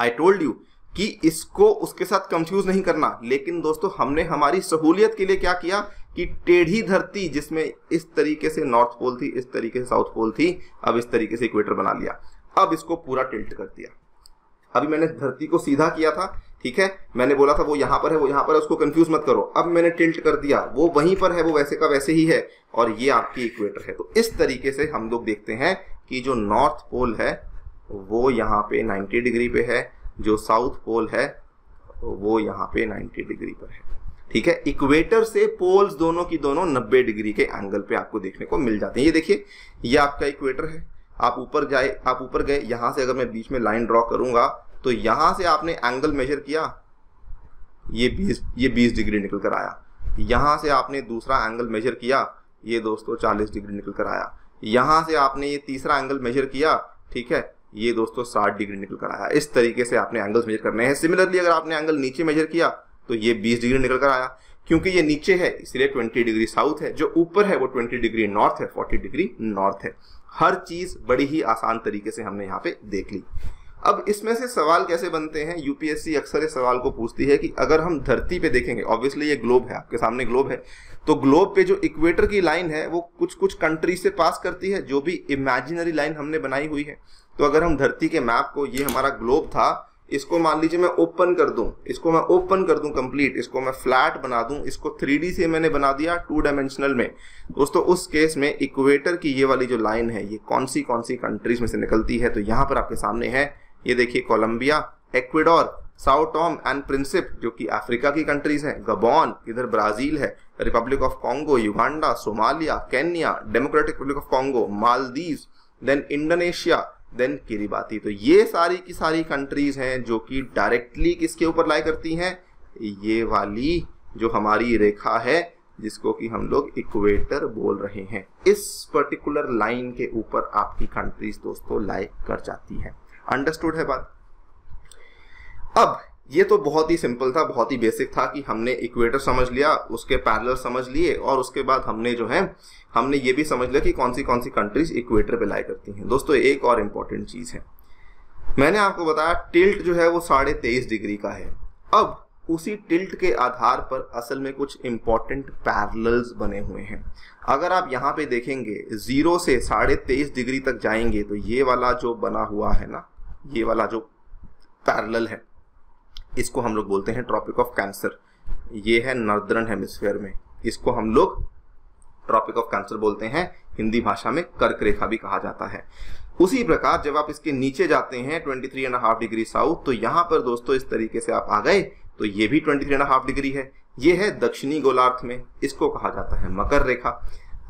Speaker 1: आई टोल्ड यू कि इसको उसके साथ कंफ्यूज नहीं करना। लेकिन दोस्तों हमने हमारी सहूलियत के लिए क्या किया कि टेढ़ी धरती जिसमें इस तरीके से नॉर्थ पोल थी, इस तरीके से साउथ पोल थी, अब इस तरीके से इक्वेटर बना लिया। अब इसको पूरा टिल्ट कर दिया। अभी मैंने धरती को सीधा किया था, ठीक है, मैंने बोला था वो यहां पर है, वो यहां पर है, उसको कंफ्यूज मत करो। अब मैंने टिल्ट कर दिया, वो वहीं पर है, वो वैसे का वैसे ही है, और ये आपकी इक्वेटर है। तो इस तरीके से हम लोग देखते हैं कि जो नॉर्थ पोल है वो यहाँ पे 90 डिग्री पे है, जो साउथ पोल है वो यहाँ पे 90 डिग्री पर है, ठीक है। इक्वेटर से पोल्स दोनों की दोनों 90 डिग्री के एंगल पे आपको देखने को मिल जाते हैं। ये देखिए, ये आपका इक्वेटर है, आप ऊपर जाए, आप ऊपर गए, यहां से अगर मैं बीच में लाइन ड्रॉ करूंगा तो यहां से आपने एंगल मेजर किया, ये 20 डिग्री निकल कर आया। यहां से आपने दूसरा एंगल मेजर किया, ये दोस्तों 40 डिग्री निकल कर आया। यहां से आपने ये तीसरा एंगल मेजर किया, ठीक है, ये दोस्तों 60 डिग्री निकल कर आया। इस तरीके से आपने एंगल्स मेजर करने हैं। सिमिलरली अगर आपने एंगल नीचे मेजर किया तो ये 20 डिग्री निकल कर आया। क्योंकि ये नीचे है इसलिए 20 डिग्री साउथ है, जो ऊपर है वो 20 डिग्री नॉर्थ है, 40 डिग्री नॉर्थ है। हर चीज बड़ी ही आसान तरीके से हमने यहाँ पे देख ली। अब इसमें से सवाल कैसे बनते हैं, यूपीएससी अक्सर इस सवाल को पूछती है कि अगर हम धरती पे देखेंगे, ऑब्वियसली ये ग्लोब है, आपके सामने ग्लोब है, तो ग्लोब पे जो इक्वेटर की लाइन है वो कुछ कुछ कंट्री से पास करती है, जो भी इमेजिनरी लाइन हमने बनाई हुई है। तो अगर हम धरती के मैप को, ये हमारा ग्लोब था, इसको मान लीजिए मैं ओपन कर दूं, इसको मैं ओपन कर दूं कंप्लीट, इसको मैं फ्लैट बना दूं, इसको 3D से मैंने बना दिया 2 डायमेंशनल में। दोस्तों उस केस में इक्वेटर की ये वाली जो लाइन है ये कौन सी कंट्रीज में से निकलती है, तो यहाँ पर आपके सामने है, ये देखिए Colombia, Ecuador, Sao Tome and Principe जो कि अफ्रीका की कंट्रीज हैं, गबोन इधर ब्राजील है, Republic of Congo, Uganda, Somalia, Kenya, Democratic Republic of Congo, Maldives, then Indonesia, then Kiribati. तो ये सारी की सारी कंट्रीज हैं जो कि डायरेक्टली किसके ऊपर लाई करती हैं, ये वाली जो हमारी रेखा है जिसको कि हम लोग इक्वेटर बोल रहे हैं, इस पर्टिकुलर लाइन के ऊपर आपकी कंट्रीज दोस्तों लाई कर जाती है। अंडरस्टूड है बात। अब ये तो बहुत ही सिंपल था, बहुत ही बेसिक था कि हमने इक्वेटर समझ लिया, उसके पैरेलल समझ लिए और उसके बाद हमने जो है हमने ये भी समझ लिया कि कौन सी कंट्रीज इक्वेटर पे लाई करती हैं। दोस्तों एक और इम्पॉर्टेंट चीज है, मैंने आपको बताया टिल्ट जो है वो 23.5 डिग्री का है। अब उसी टिल्ट के आधार पर असल में कुछ इंपॉर्टेंट पैरेलल्स बने हुए हैं। अगर आप यहाँ पे देखेंगे 0 से 23.5 डिग्री तक जाएंगे तो ये वाला जो बना हुआ है ना, ये वाला जो पैरेलल है इसको हम लोग बोलते हैं ट्रॉपिक ऑफ कैंसर। ये है नॉर्दर्न हेमिस्फीयर में, इसको हम लोग ट्रॉपिक ऑफ कैंसर बोलते हैं, हिंदी भाषा में कर्क रेखा भी कहा जाता है। उसी प्रकार जब आप इसके नीचे जाते हैं 23.5 डिग्री साउथ, तो यहाँ पर दोस्तों इस तरीके से आप आ गए तो ये भी 23.5 डिग्री है। ये है दक्षिणी गोलार्ध में, इसको कहा जाता है मकर रेखा।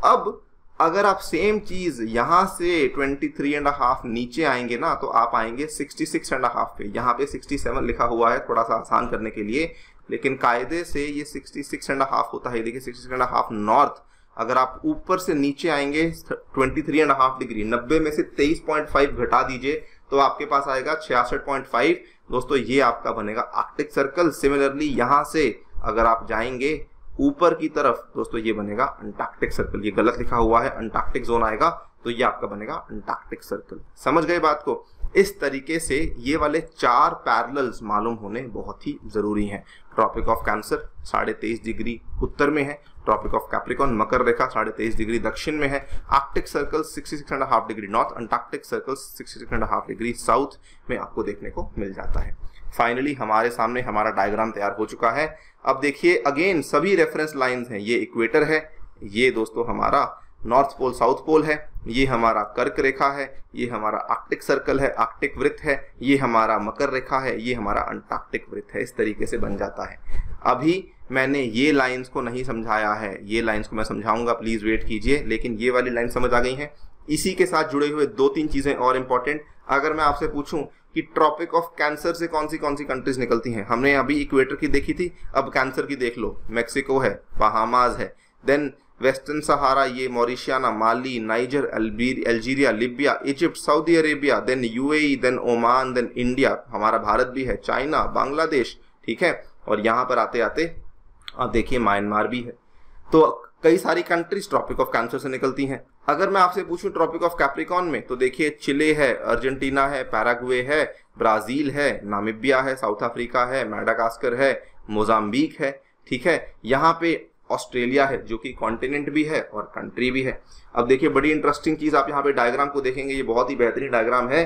Speaker 1: अब अगर आप सेम चीज यहां से 23.5 नीचे आएंगे ना तो आप आएंगे 66.5 पे। यहाँ पे 67 लिखा हुआ है थोड़ा सा आसान करने के लिए, लेकिन कायदे से ये 66.5 होता है। देखिए 66.5 नॉर्थ। अगर आप ऊपर से नीचे आएंगे 23.5 डिग्री, 90 में से 23.5 घटा दीजिए तो आपके पास आएगा 66.5। दोस्तों ये आपका बनेगा आर्कटिक सर्कल। सिमिलरली यहां से अगर आप जाएंगे ऊपर की तरफ दोस्तों ये बनेगा अंटार्कटिक सर्कल। ये गलत लिखा हुआ है, अंटार्कटिक जोन आएगा तो ये आपका बनेगा अंटार्कटिक सर्कल। समझ गए बात को। इस तरीके से ये वाले 4 पैरेलल्स मालूम होने बहुत ही जरूरी हैं। ट्रॉपिक ऑफ कैंसर 23.5 डिग्री उत्तर में है, ट्रॉपिक ऑफ कैप्रिकॉर्न मकर रेखा 23.5 डिग्री दक्षिण में है, Arctic Circle 66.5 degree north, Antarctic Circle 66.5 degree south में आपको देखने को मिल जाता है। फाइनली हमारे सामने हमारा डायग्राम तैयार हो चुका है। अब देखिए अगेन सभी रेफरेंस लाइंस हैं। ये इक्वेटर है, ये दोस्तों हमारा नॉर्थ पोल साउथ पोल है, ये हमारा कर्क रेखा है, ये हमारा आर्कटिक सर्कल है, आर्कटिक वृत्त है, ये हमारा मकर रेखा है, ये हमारा अंटार्कटिक वृत्त है। इस तरीके से बन जाता है। अभी मैंने ये लाइंस को नहीं समझाया है, ये लाइंस को मैं समझाऊंगा, प्लीज वेट कीजिए। लेकिन ये वाली लाइन समझ आ गई है। इसी के साथ जुड़े हुए 2-3 चीजें और इंपॉर्टेंट। अगर मैं आपसे पूछूं कि ट्रॉपिक ऑफ कैंसर से कौन सी कंट्रीज निकलती हैं, हमने अभी इक्वेटर की देखी थी, अब कैंसर की देख लो। मेक्सिको है, बहामास है, देन वेस्टर्न सहारा, ये Mauritania, Mali, Niger, Algeria, Libya, Egypt, Saudi Arabia, then UAE, then Oman, then India, हमारा भारत भी है, चाइना, बांग्लादेश, ठीक है। और यहाँ पर आते आते अब देखिए म्यांमार भी है। तो कई सारी कंट्रीज ट्रॉपिक ऑफ कैंसर से निकलती हैं। अगर मैं आपसे पूछूं ट्रॉपिक ऑफ कैप्रिकॉर्न में, तो देखिए चिले है, अर्जेंटीना है, पैराग्वे है, ब्राजील है, नामीबिया है, साउथ अफ्रीका है, मेडागास्कर है, मोजाम्बिक है, ठीक है। यहाँ पे ऑस्ट्रेलिया है जो कि कॉन्टिनेंट भी है और कंट्री भी है। अब देखिए बड़ी इंटरेस्टिंग चीज, आप यहाँ पे डायग्राम को देखेंगे, ये बहुत ही बेहतरीन डायग्राम है।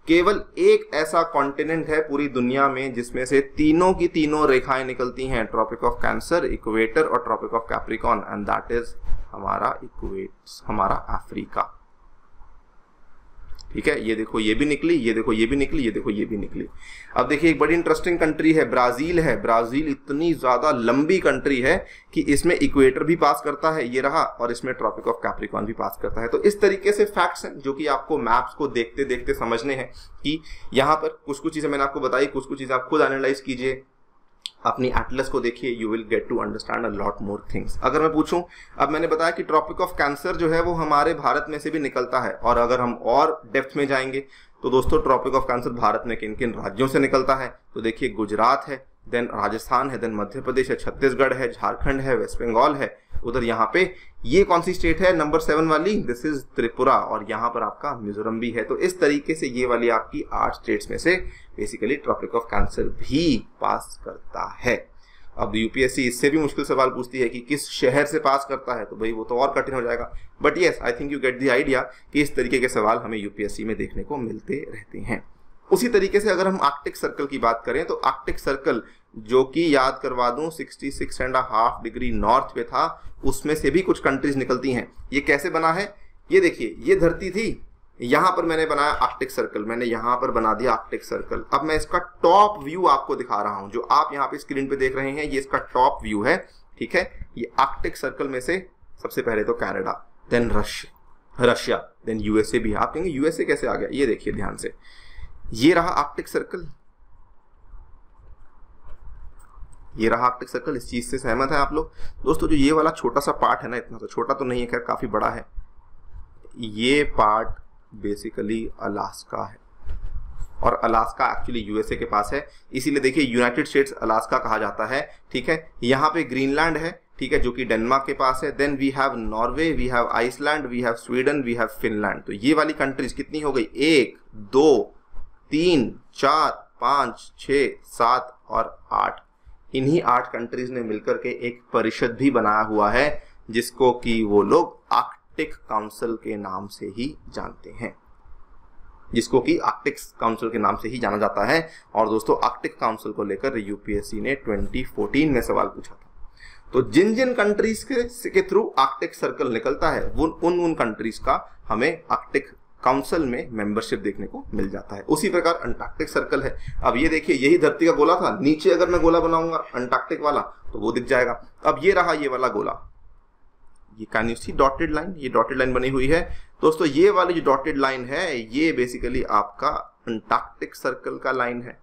Speaker 1: केवल एक ऐसा कॉन्टिनेंट है पूरी दुनिया में जिसमें से तीनों की तीनों रेखाएं निकलती हैं, ट्रॉपिक ऑफ कैंसर, इक्वेटर और Tropic of Capricorn, and that is हमारा अफ्रीका, ठीक है। ये देखो ये भी निकली, ये देखो ये भी निकली, ये देखो ये भी निकली। अब देखिए एक बड़ी इंटरेस्टिंग कंट्री है, ब्राजील है। ब्राजील इतनी ज्यादा लंबी कंट्री है कि इसमें इक्वेटर भी पास करता है, ये रहा, और इसमें ट्रॉपिक ऑफ कैप्रिकॉर्न भी पास करता है। तो इस तरीके से फैक्ट्स हैं जो कि आपको मैप्स को देखते देखते समझने हैं कि यहाँ पर कुछ चीजें मैंने आपको बताई, कुछ चीजें आप खुद एनालाइज कीजिए, अपनी एटलस को देखिए, you will get to understand a lot more things. अगर मैं पूछूं, अब मैंने बताया कि ट्रॉपिक ऑफ कैंसर जो है वो हमारे भारत में से भी निकलता है, और अगर हम और डेप्थ में जाएंगे तो दोस्तों ट्रॉपिक ऑफ कैंसर भारत में किन किन राज्यों से निकलता है, तो देखिए गुजरात है, देन राजस्थान है, देन मध्य प्रदेश है, छत्तीसगढ़ है, झारखंड है, वेस्ट बंगाल है। उधर यहाँ पे ये कौन सी स्टेट है नंबर 7 वाली, दिस इज त्रिपुरा, और यहाँ पर आपका मिजोरम भी है। तो इस तरीके से ये वाली आपकी 8 स्टेट्स में से बेसिकली ट्रॉपिक ऑफ कैंसर भी पास करता है। अब यूपीएससी इससे भी मुश्किल सवाल पूछती है कि किस शहर से पास करता है, तो भाई वो तो और कठिन हो जाएगा। But yes, I think you get the idea कि इस तरीके के सवाल हमें यूपीएससी में देखने को मिलते रहते हैं। उसी तरीके से अगर हम आर्कटिक सर्कल की बात करें, तो आर्कटिक सर्कल जो कि याद करवा दूं 66.5 डिग्री नॉर्थ पे था, उसमें से भी कुछ कंट्रीज निकलती हैं। ये कैसे बना है, ये देखिए, ये धरती थी, यहां पर मैंने बनाया आर्कटिक सर्कल, मैंने यहां पर बना दिया आर्कटिक सर्कल। अब मैं इसका टॉप व्यू आपको दिखा रहा हूं, जो आप यहां पे स्क्रीन पे देख रहे हैं ये इसका टॉप व्यू है, ठीक है। ये आर्कटिक सर्कल में से सबसे पहले तो Canada, then Russia, then USA भी है। आप कहेंगे यूएसए कैसे आ गया, ये देखिए ध्यान से, ये रहा आर्कटिक सर्कल, ये रहा आर्कटिक सर्कल। इस चीज से सहमत है आप लोग दोस्तों? जो ये वाला छोटा सा पार्ट है ना, इतना तो छोटा तो नहीं है, खैर काफी बड़ा है, ये पार्ट बेसिकली अलास्का है, और अलास्का एक्चुअली यूएसए के पास है, इसीलिए देखिए यूनाइटेड स्टेट्स अलास्का कहा जाता है, ठीक है। यहाँ पे ग्रीनलैंड है, ठीक है, जो कि डेनमार्क के पास है। Then we have Norway, we have Iceland, we have Sweden, we have Finland. तो ये वाली कंट्रीज कितनी हो गई, 1 2 3 4 5 6 7 और 8। इन्हीं 8 कंट्रीज ने मिलकर के एक परिषद भी बनाया हुआ है, जिसको कि वो लोग आर्कटिक काउंसिल के नाम से ही जानते हैं, जिसको कि आर्कटिक काउंसिल के नाम से ही जाना जाता है। और दोस्तों आर्कटिक काउंसिल को लेकर यूपीएससी ने 2014 में सवाल पूछा था। तो जिन जिन कंट्रीज के थ्रू आर्कटिक सर्कल निकलता है उन कंट्रीज का हमें आर्कटिक काउंसिल में मेंबरशिप देखने को मिल जाता है। उसी प्रकार अंटार्कटिक सर्कल है। अब ये देखिए, यही धरती का गोला था, नीचे अगर मैं गोला बनाऊंगा अंटार्कटिक वाला तो वो दिख जाएगा। अब ये रहा ये वाला गोला, ये can you see dotted line, ये डॉटेड लाइन बनी हुई है दोस्तों। ये वाली जो डॉटेड लाइन है ये बेसिकली आपका अंटार्कटिक सर्कल का लाइन है,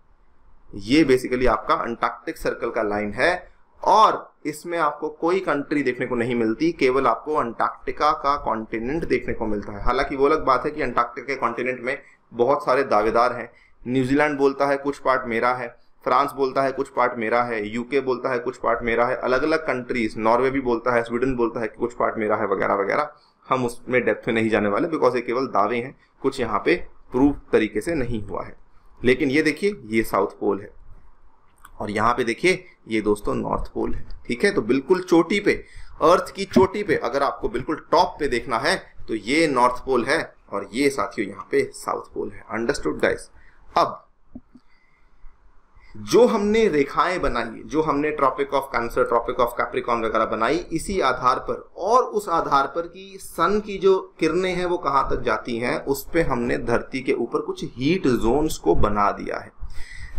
Speaker 1: ये बेसिकली आपका अंटार्कटिक सर्कल का लाइन है। और इसमें आपको कोई कंट्री देखने को नहीं मिलती, केवल आपको अंटार्कटिका का कॉन्टिनेंट देखने को मिलता है। हालांकि वो अलग बात है कि अंटार्कटिका के कॉन्टिनेंट में बहुत सारे दावेदार हैं। न्यूजीलैंड बोलता है कुछ पार्ट मेरा है, फ्रांस बोलता है कुछ पार्ट मेरा है, यूके बोलता है कुछ पार्ट मेरा है, अलग अलग कंट्रीज, नॉर्वे भी बोलता है, स्वीडन बोलता है कि कुछ पार्ट मेरा है, वगैरह वगैरह। हम उसमें डेप्थ में नहीं जाने वाले, बिकॉज ये केवल दावे हैं, कुछ यहाँ पे प्रूव तरीके से नहीं हुआ है। लेकिन ये देखिए, ये साउथ पोल है, और यहाँ पे देखिए ये दोस्तों नॉर्थ पोल है, ठीक है। तो बिल्कुल चोटी पे, अर्थ की चोटी पे, अगर आपको बिल्कुल टॉप पे देखना है तो ये नॉर्थ पोल है, और ये साथियों यहाँ पे साउथ पोल है। Understood guys? अब जो हमने रेखाएं बनाई, जो हमने Tropic of Cancer, Tropic of Capricorn वगैरह बनाई, इसी आधार पर और उस आधार पर कि सन की जो किरणें हैं वो कहां तक जाती हैं, उस पे हमने धरती के ऊपर कुछ हीट जोन्स को बना दिया है।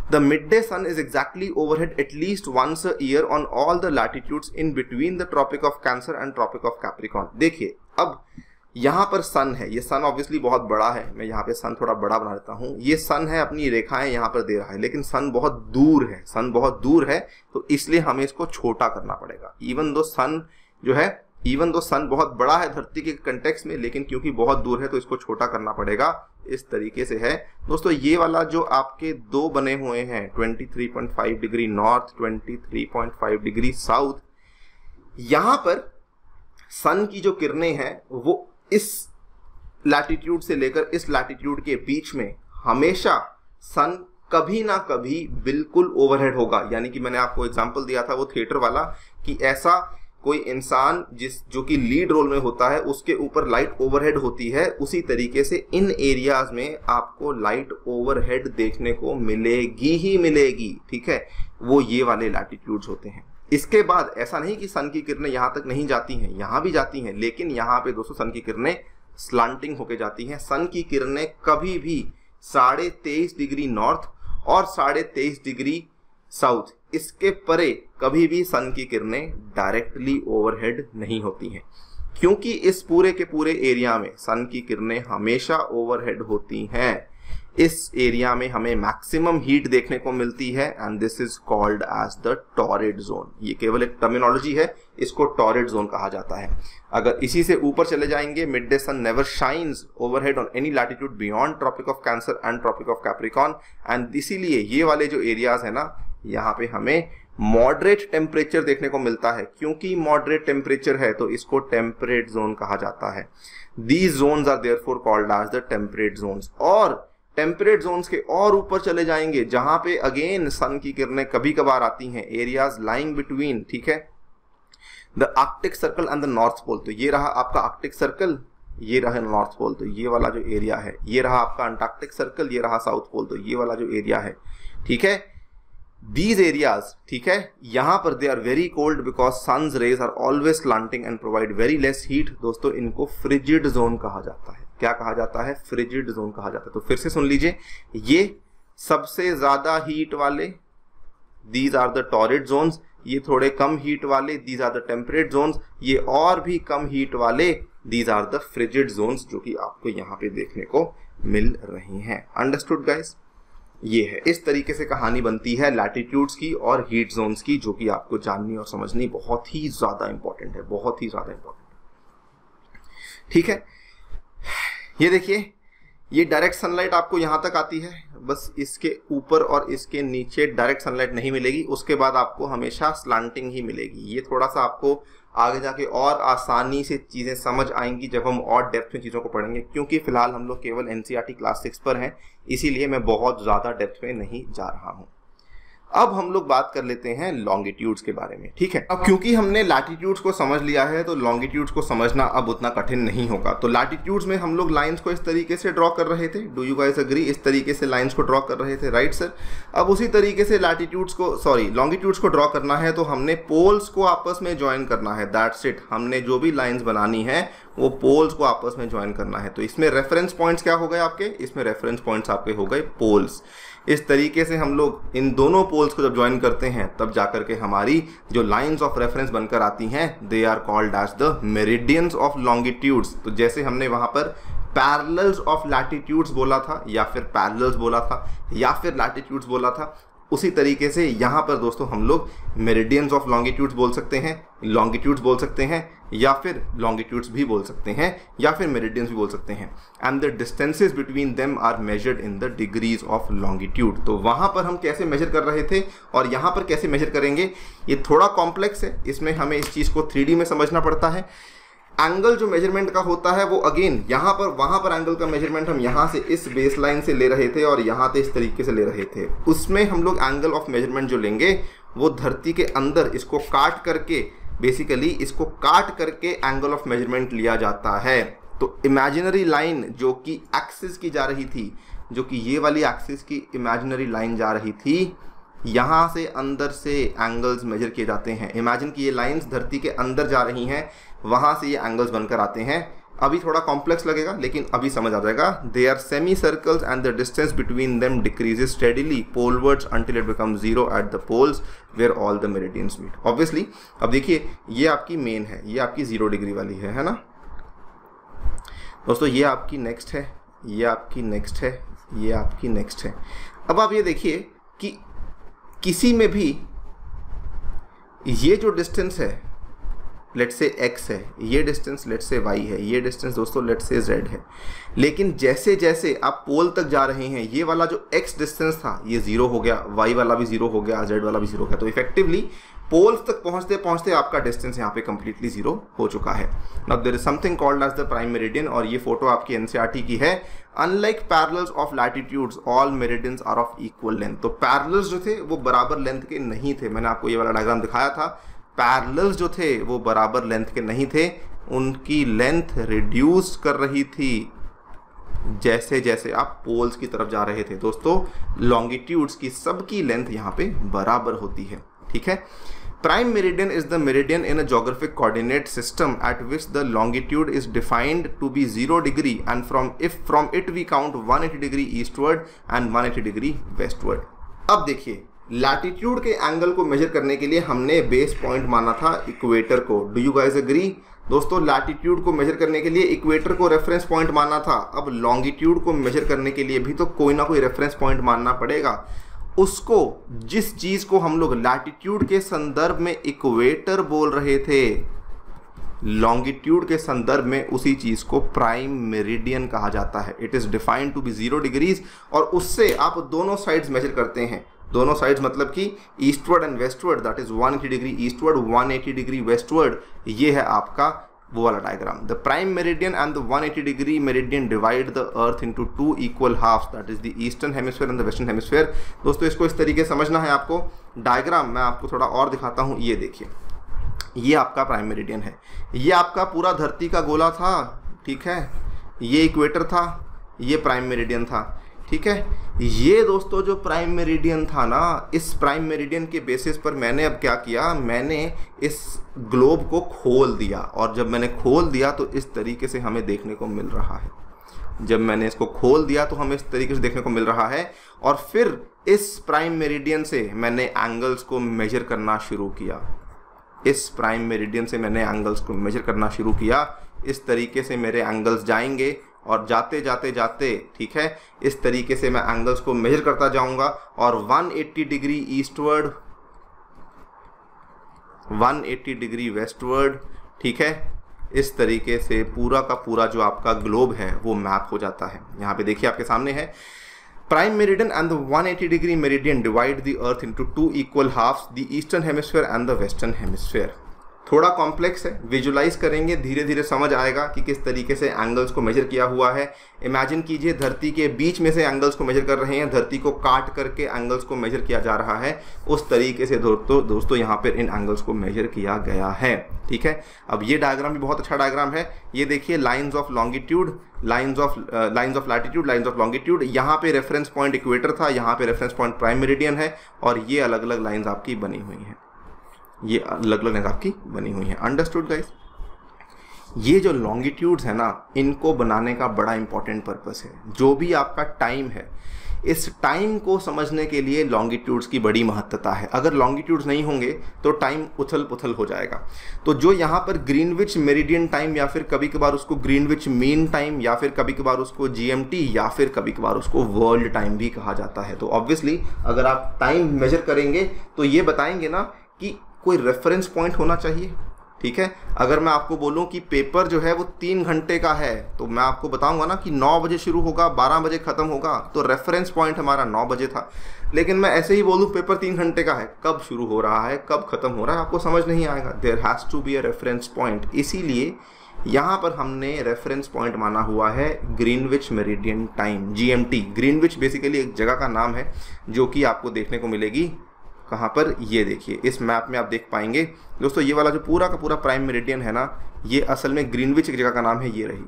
Speaker 1: The midday sun is exactly overhead at least once a year on all the latitudes in between the Tropic of Cancer and Tropic of Capricorn। देखिए, अब यहाँ पर सन है, ये सन ऑब्वियसली बहुत बड़ा है, मैं यहाँ पे सन थोड़ा बड़ा बना देता हूँ। ये सन है, अपनी रेखाएं यहाँ पर दे रहा है, लेकिन सन बहुत दूर है, सन बहुत दूर है, तो इसलिए हमें इसको छोटा करना पड़ेगा। इवन दो सन बहुत बड़ा है धरती के कंटेक्स्ट में, लेकिन क्योंकि बहुत दूर है तो इसको छोटा करना पड़ेगा। इस तरीके से है दोस्तों। ये वाला जो आपके दो बने हुए हैं, 23.5 डिग्री नॉर्थ, 23.5 डिग्री साउथ, यहां पर सन की जो किरणें हैं वो इस लैटिट्यूड से लेकर इस लैटिट्यूड के बीच में हमेशा सन कभी ना कभी बिल्कुल ओवरहेड होगा। यानी कि मैंने आपको एग्जांपल दिया था वो थिएटर वाला, कि ऐसा कोई इंसान जो कि लीड रोल में होता है उसके ऊपर लाइट ओवरहेड होती है, उसी तरीके से इन एरियाज में आपको लाइट ओवरहेड देखने को मिलेगी ही मिलेगी, ठीक है। वो ये वाले लैटिट्यूड्स होते हैं। इसके बाद ऐसा नहीं कि सन की किरणें यहाँ तक नहीं जाती हैं, यहाँ भी जाती हैं, लेकिन यहाँ पे दोस्तों सन की किरणें स्लांटिंग होके जाती हैं। सन की किरणें कभी भी 23.5 डिग्री नॉर्थ और 23.5 डिग्री साउथ, इसके परे कभी भी सन की किरणें डायरेक्टली ओवरहेड नहीं होती हैं, क्योंकि इस पूरे के पूरे एरिया में सन की किरणें हमेशा ओवरहेड होती हैं। इस एरिया में हमें मैक्सिमम हीट देखने को मिलती है, and this is called as the torrid zone. ये केवल एक टर्मिनोलॉजी है, इसको टॉरिड जोन कहा जाता है। अगर इसी से ऊपर चले जाएंगे, midday sun never shines overhead on any latitude beyond Tropic of Cancer and Tropic of Capricorn, and इसीलिए ये वाले जो एरियाज है ना, यहाँ पे हमें मॉडरेट टेम्परेचर देखने को मिलता है। क्योंकि मॉडरेट टेम्परेचर है तो इसको टेम्परेट जोन कहा जाता है। These zones are therefore called as the temperate zones. और टेम्परेट जोन्स के और ऊपर चले जाएंगे, जहां पे अगेन सन की किरणें कभी कभार आती हैं, एरियाज लाइंग बिटवीन, ठीक है, the Arctic Circle and the North Pole. तो ये रहा आपका आर्कटिक सर्कल, ये रहा नॉर्थ पोल, तो ये वाला जो एरिया है, ये रहा आपका अंटार्कटिक सर्कल, ये रहा साउथ पोल, तो ये वाला जो एरिया है, ठीक है। These areas, ठीक है, यहाँ पर they are very cold because sun's rays are always slanting and provide very less heat। दोस्तों इनको frigid zone कहा जाता है। क्या कहा जाता है, फ्रिजिड जोन कहा जाता है। तो फिर से सुन लीजिए, ये सबसे ज्यादा हीट वाले these are the torrid zones, ये थोड़े कम हीट वाले these are the temperate zones, ये और भी कम हीट वाले these are the frigid zones, जो कि आपको यहाँ पे देखने को मिल रही हैं। Understood guys? ये है, इस तरीके से कहानी बनती है लैटिट्यूड्स की और हीट जोन्स की, जो कि आपको जाननी और समझनी बहुत ही ज्यादा इंपॉर्टेंट है, बहुत ही ज्यादा इंपॉर्टेंट। ठीक है, ये देखिए, ये डायरेक्ट सनलाइट आपको यहां तक आती है, बस इसके ऊपर और इसके नीचे डायरेक्ट सनलाइट नहीं मिलेगी, उसके बाद आपको हमेशा स्लांटिंग ही मिलेगी। ये थोड़ा सा आपको आगे जाके और आसानी से चीज़ें समझ आएंगी जब हम और डेप्थ में चीज़ों को पढ़ेंगे, क्योंकि फिलहाल हम लोग केवल एनसीईआरटी क्लास 6 पर हैं, इसीलिए मैं बहुत ज़्यादा डेप्थ में नहीं जा रहा हूँ। अब हम लोग बात कर लेते हैं लॉन्गिट्यूड्स के बारे में। ठीक है, अब क्योंकि हमने लैटिट्यूड्स को समझ लिया है तो लॉन्गिट्यूड्स को समझना अब उतना कठिन नहीं होगा। तो लैटिट्यूड्स में हम लोग लाइंस को इस तरीके से ड्रॉ कर रहे थे, डू यू गाइस एग्री? इस तरीके से लाइंस को ड्रॉ कर रहे थे, राइट सर? अब उसी तरीके से लॉन्गिट्यूड्स को ड्रॉ करना है तो हमने पोल्स को आपस में ज्वाइन करना है, दैट्स इट। हमने जो भी लाइन्स बनानी है वो पोल्स को आपस में ज्वाइन करना है। तो इसमें रेफरेंस पॉइंट्स क्या हो गए आपके? इसमें रेफरेंस पॉइंट्स आपके हो गए पोल्स। इस तरीके से हम लोग इन दोनों पोल्स को जब ज्वाइन करते हैं तब जाकर के हमारी जो लाइंस ऑफ रेफरेंस बनकर आती हैं, they are called as the meridians of longitudes. तो जैसे हमने वहां पर पैरेलल्स ऑफ लैटिट्यूड्स बोला था, या फिर पैरेलल्स बोला था, या फिर लैटिट्यूड्स बोला था, उसी तरीके से यहाँ पर दोस्तों हम लोग मेरिडियंस ऑफ लॉन्गिट्यूड्स बोल सकते हैं, लॉन्गिट्यूड्स बोल सकते हैं, या फिर लॉन्गिट्यूड्स भी बोल सकते हैं, या फिर मेरिडियंस भी बोल सकते हैं। And the distances between them are measured in the degrees of longitude. तो वहाँ पर हम कैसे मेजर कर रहे थे और यहाँ पर कैसे मेजर करेंगे, ये थोड़ा कॉम्प्लेक्स है, इसमें हमें इस चीज़ को 3D में समझना पड़ता है। एंगल जो मेजरमेंट का होता है वो अगेन यहाँ पर वहाँ पर एंगल का मेजरमेंट हम यहाँ से इस बेस लाइन से ले रहे थे और यहाँ से इस तरीके से ले रहे थे। उसमें हम लोग एंगल ऑफ मेजरमेंट जो लेंगे वो धरती के अंदर इसको काट करके, बेसिकली इसको काट करके एंगल ऑफ मेजरमेंट लिया जाता है। तो इमेजिनरी लाइन जो कि एक्सिस की जा रही थी, जो कि ये वाली एक्सिस की इमेजिनरी लाइन जा रही थी, यहाँ से अंदर से एंगल्स मेजर किए जाते हैं। इमेजिन कि ये लाइंस धरती के अंदर जा रही हैं, वहाँ से ये एंगल्स बनकर आते हैं। अभी थोड़ा कॉम्प्लेक्स लगेगा लेकिन अभी समझ आ जाएगा। They are semicircles and the distance between them decreases steadily polewards until it becomes zero at the poles where all the meridians meet. Obviously अब देखिए, ये आपकी मेन है, ये आपकी 0 डिग्री वाली है ना दोस्तों, ये आपकी नेक्स्ट है, ये आपकी नेक्स्ट है, ये आपकी नेक्स्ट है। अब आप ये देखिए कि किसी में भी ये जो डिस्टेंस है लेट्स से x है, ये डिस्टेंस लेट्स से y है, ये डिस्टेंस दोस्तों लेट्स से z है। लेकिन जैसे जैसे आप पोल तक जा रहे हैं, ये वाला जो x डिस्टेंस था ये 0 हो गया, y वाला भी 0 हो गया, z वाला भी 0 हो गया। तो इफेक्टिवली पोल्स तक पहुंचते पहुंचते आपका डिस्टेंस यहाँ पे कंप्लीटली 0 हो चुका है। Now there is something called as the prime meridian, और ये फोटो आपकी एनसीईआरटी की है। Unlike parallels of latitudes all meridians are of equal length. तो पैरेलल्स जो थे वो बराबर लेंथ के नहीं थे, मैंने आपको ये वाला डायग्राम दिखाया था। पैरेलल्स जो थे वो बराबर लेंथ के नहीं थे, उनकी लेंथ रिड्यूस कर रही थी जैसे जैसे आप पोल्स की तरफ जा रहे थे। दोस्तों लॉन्गिट्यूड्स की सबकी लेंथ यहाँ पे बराबर होती है, ठीक है। Prime meridian is the meridian in a geographic coordinate system at which the longitude is defined to be 0 degree and from it we count 180 degree eastward and 180 degree westward। अब देखिए, लैटिट्यूड के एंगल को measure करने के लिए हमने base point माना था इक्वेटर को। Do you guys agree? दोस्तों लैटिट्यूड को मेजर करने के लिए इक्वेटर को रेफरेंस पॉइंट माना था। अब लॉन्गिट्यूड को मेजर करने के लिए भी तो कोई ना कोई रेफरेंस पॉइंट मानना पड़ेगा। उसको, जिस चीज को हम लोग लैटिट्यूड के संदर्भ में इक्वेटर बोल रहे थे, लॉन्गिट्यूड के संदर्भ में उसी चीज को प्राइम मेरिडियन कहा जाता है। It is defined to be 0 degrees, और उससे आप दोनों साइड्स मेजर करते हैं। दोनों साइड्स मतलब कि eastward and westward, that is 180 degree eastward, 180 degree westward. ये है आपका वो वाला diagram. The prime meridian and the 180 degree meridian divide the earth into 2 equal halves, that is the eastern hemisphere and the western hemisphere. दोस्तों इसको इस तरीके से समझना है आपको। डायग्राम मैं आपको थोड़ा और दिखाता हूँ। ये देखिए, ये आपका प्राइम मेरिडियन है, ये आपका पूरा धरती का गोला था, ठीक है। ये इक्वेटर था, ये प्राइम मेरिडियन था, ठीक है। ये दोस्तों जो प्राइम मेरिडियन था ना, इस प्राइम मेरिडियन के बेसिस पर मैंने अब क्या किया, मैंने इस ग्लोब को खोल दिया, और जब मैंने खोल दिया तो इस तरीके से हमें देखने को मिल रहा है। जब मैंने इसको खोल दिया तो हमें इस तरीके से देखने को मिल रहा है। और फिर इस प्राइम मेरिडियन से मैंने एंगल्स को मेजर करना शुरू किया। इस प्राइम मेरिडियन से मैंने एंगल्स को मेजर करना शुरू किया। इस तरीके से मेरे एंगल्स जाएंगे और जाते जाते जाते, ठीक है, इस तरीके से मैं एंगल्स को मेजर करता जाऊंगा और 180 डिग्री ईस्टवर्ड, 180 डिग्री वेस्टवर्ड, ठीक है, इस तरीके से पूरा का पूरा जो आपका ग्लोब है वो मैप हो जाता है। यहाँ पे देखिए आपके सामने है, prime meridian and the 180 degree meridian divide the earth into 2 equal halves, the eastern hemisphere and the western hemisphere. थोड़ा कॉम्प्लेक्स है, विजुलाइज करेंगे धीरे धीरे समझ आएगा कि किस तरीके से एंगल्स को मेजर किया हुआ है। इमेजिन कीजिए धरती के बीच में से एंगल्स को मेजर कर रहे हैं, धरती को काट करके एंगल्स को मेजर किया जा रहा है। उस तरीके से दोस्तों यहाँ पर इन एंगल्स को मेजर किया गया है, ठीक है। अब ये डायग्राम भी बहुत अच्छा डायग्राम है। ये देखिए lines of longitude, lines of latitude, lines of longitude. यहाँ पे रेफरेंस पॉइंट इक्वेटर था, यहाँ पे रेफरेंस पॉइंट प्राइम मेरिडियन है और ये अलग अलग लाइंस आपकी बनी हुई हैं, ये अलग अलग लाइंस आपकी बनी हुई हैं। Understood guys? ये जो लॉन्गिट्यूड्स है ना, इनको बनाने का बड़ा इंपॉर्टेंट पर्पस है। जो भी आपका टाइम है, इस टाइम को समझने के लिए लॉन्गिट्यूड्स की बड़ी महत्वता है। अगर लॉन्गिट्यूड्स नहीं होंगे तो टाइम उथल पुथल हो जाएगा। तो जो यहाँ पर ग्रीनविच मेरिडियन टाइम या फिर कभी कभार उसको ग्रीनविच मीन टाइम या फिर कभी कभार उसको जीएमटी या फिर कभी कभार उसको वर्ल्ड टाइम भी कहा जाता है। तो ऑब्वियसली अगर आप टाइम मेजर करेंगे तो ये बताएंगे ना कि कोई रेफरेंस पॉइंट होना चाहिए, ठीक है। अगर मैं आपको बोलूं कि पेपर जो है वो 3 घंटे का है तो मैं आपको बताऊंगा ना कि 9 बजे शुरू होगा, 12 बजे खत्म होगा, तो रेफरेंस पॉइंट हमारा 9 बजे था। लेकिन मैं ऐसे ही बोलूं पेपर 3 घंटे का है, कब शुरू हो रहा है कब खत्म हो रहा है आपको समझ नहीं आएगा। There has to be a reference point. इसीलिए यहाँ पर हमने रेफरेंस पॉइंट माना हुआ है Greenwich meridian time, GMT. Greenwich basically एक जगह का नाम है जो कि आपको देखने को मिलेगी कहाँ पर, ये देखिए इस मैप में आप देख पाएंगे दोस्तों। ये वाला जो पूरा का पूरा प्राइम मेरिडियन है ना, ये असल में ग्रीनविच एक जगह का नाम है, ये रही।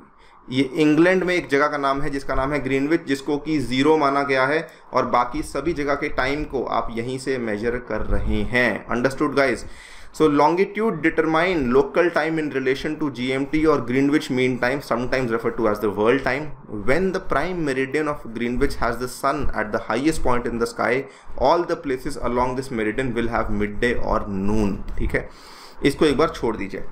Speaker 1: ये इंग्लैंड में एक जगह का नाम है जिसका नाम है ग्रीनविच, जिसको कि 0 माना गया है और बाकी सभी जगह के टाइम को आप यहीं से मेजर कर रहे हैं। Understood guys? So longitude determine local time in relation to GMT or Greenwich Mean Time, sometimes referred to as the world time. When the prime meridian of Greenwich has the sun at the highest point in the sky, all the places along this meridian will have midday or noon. ठीक है, इसको एक बार छोड़ दीजिए।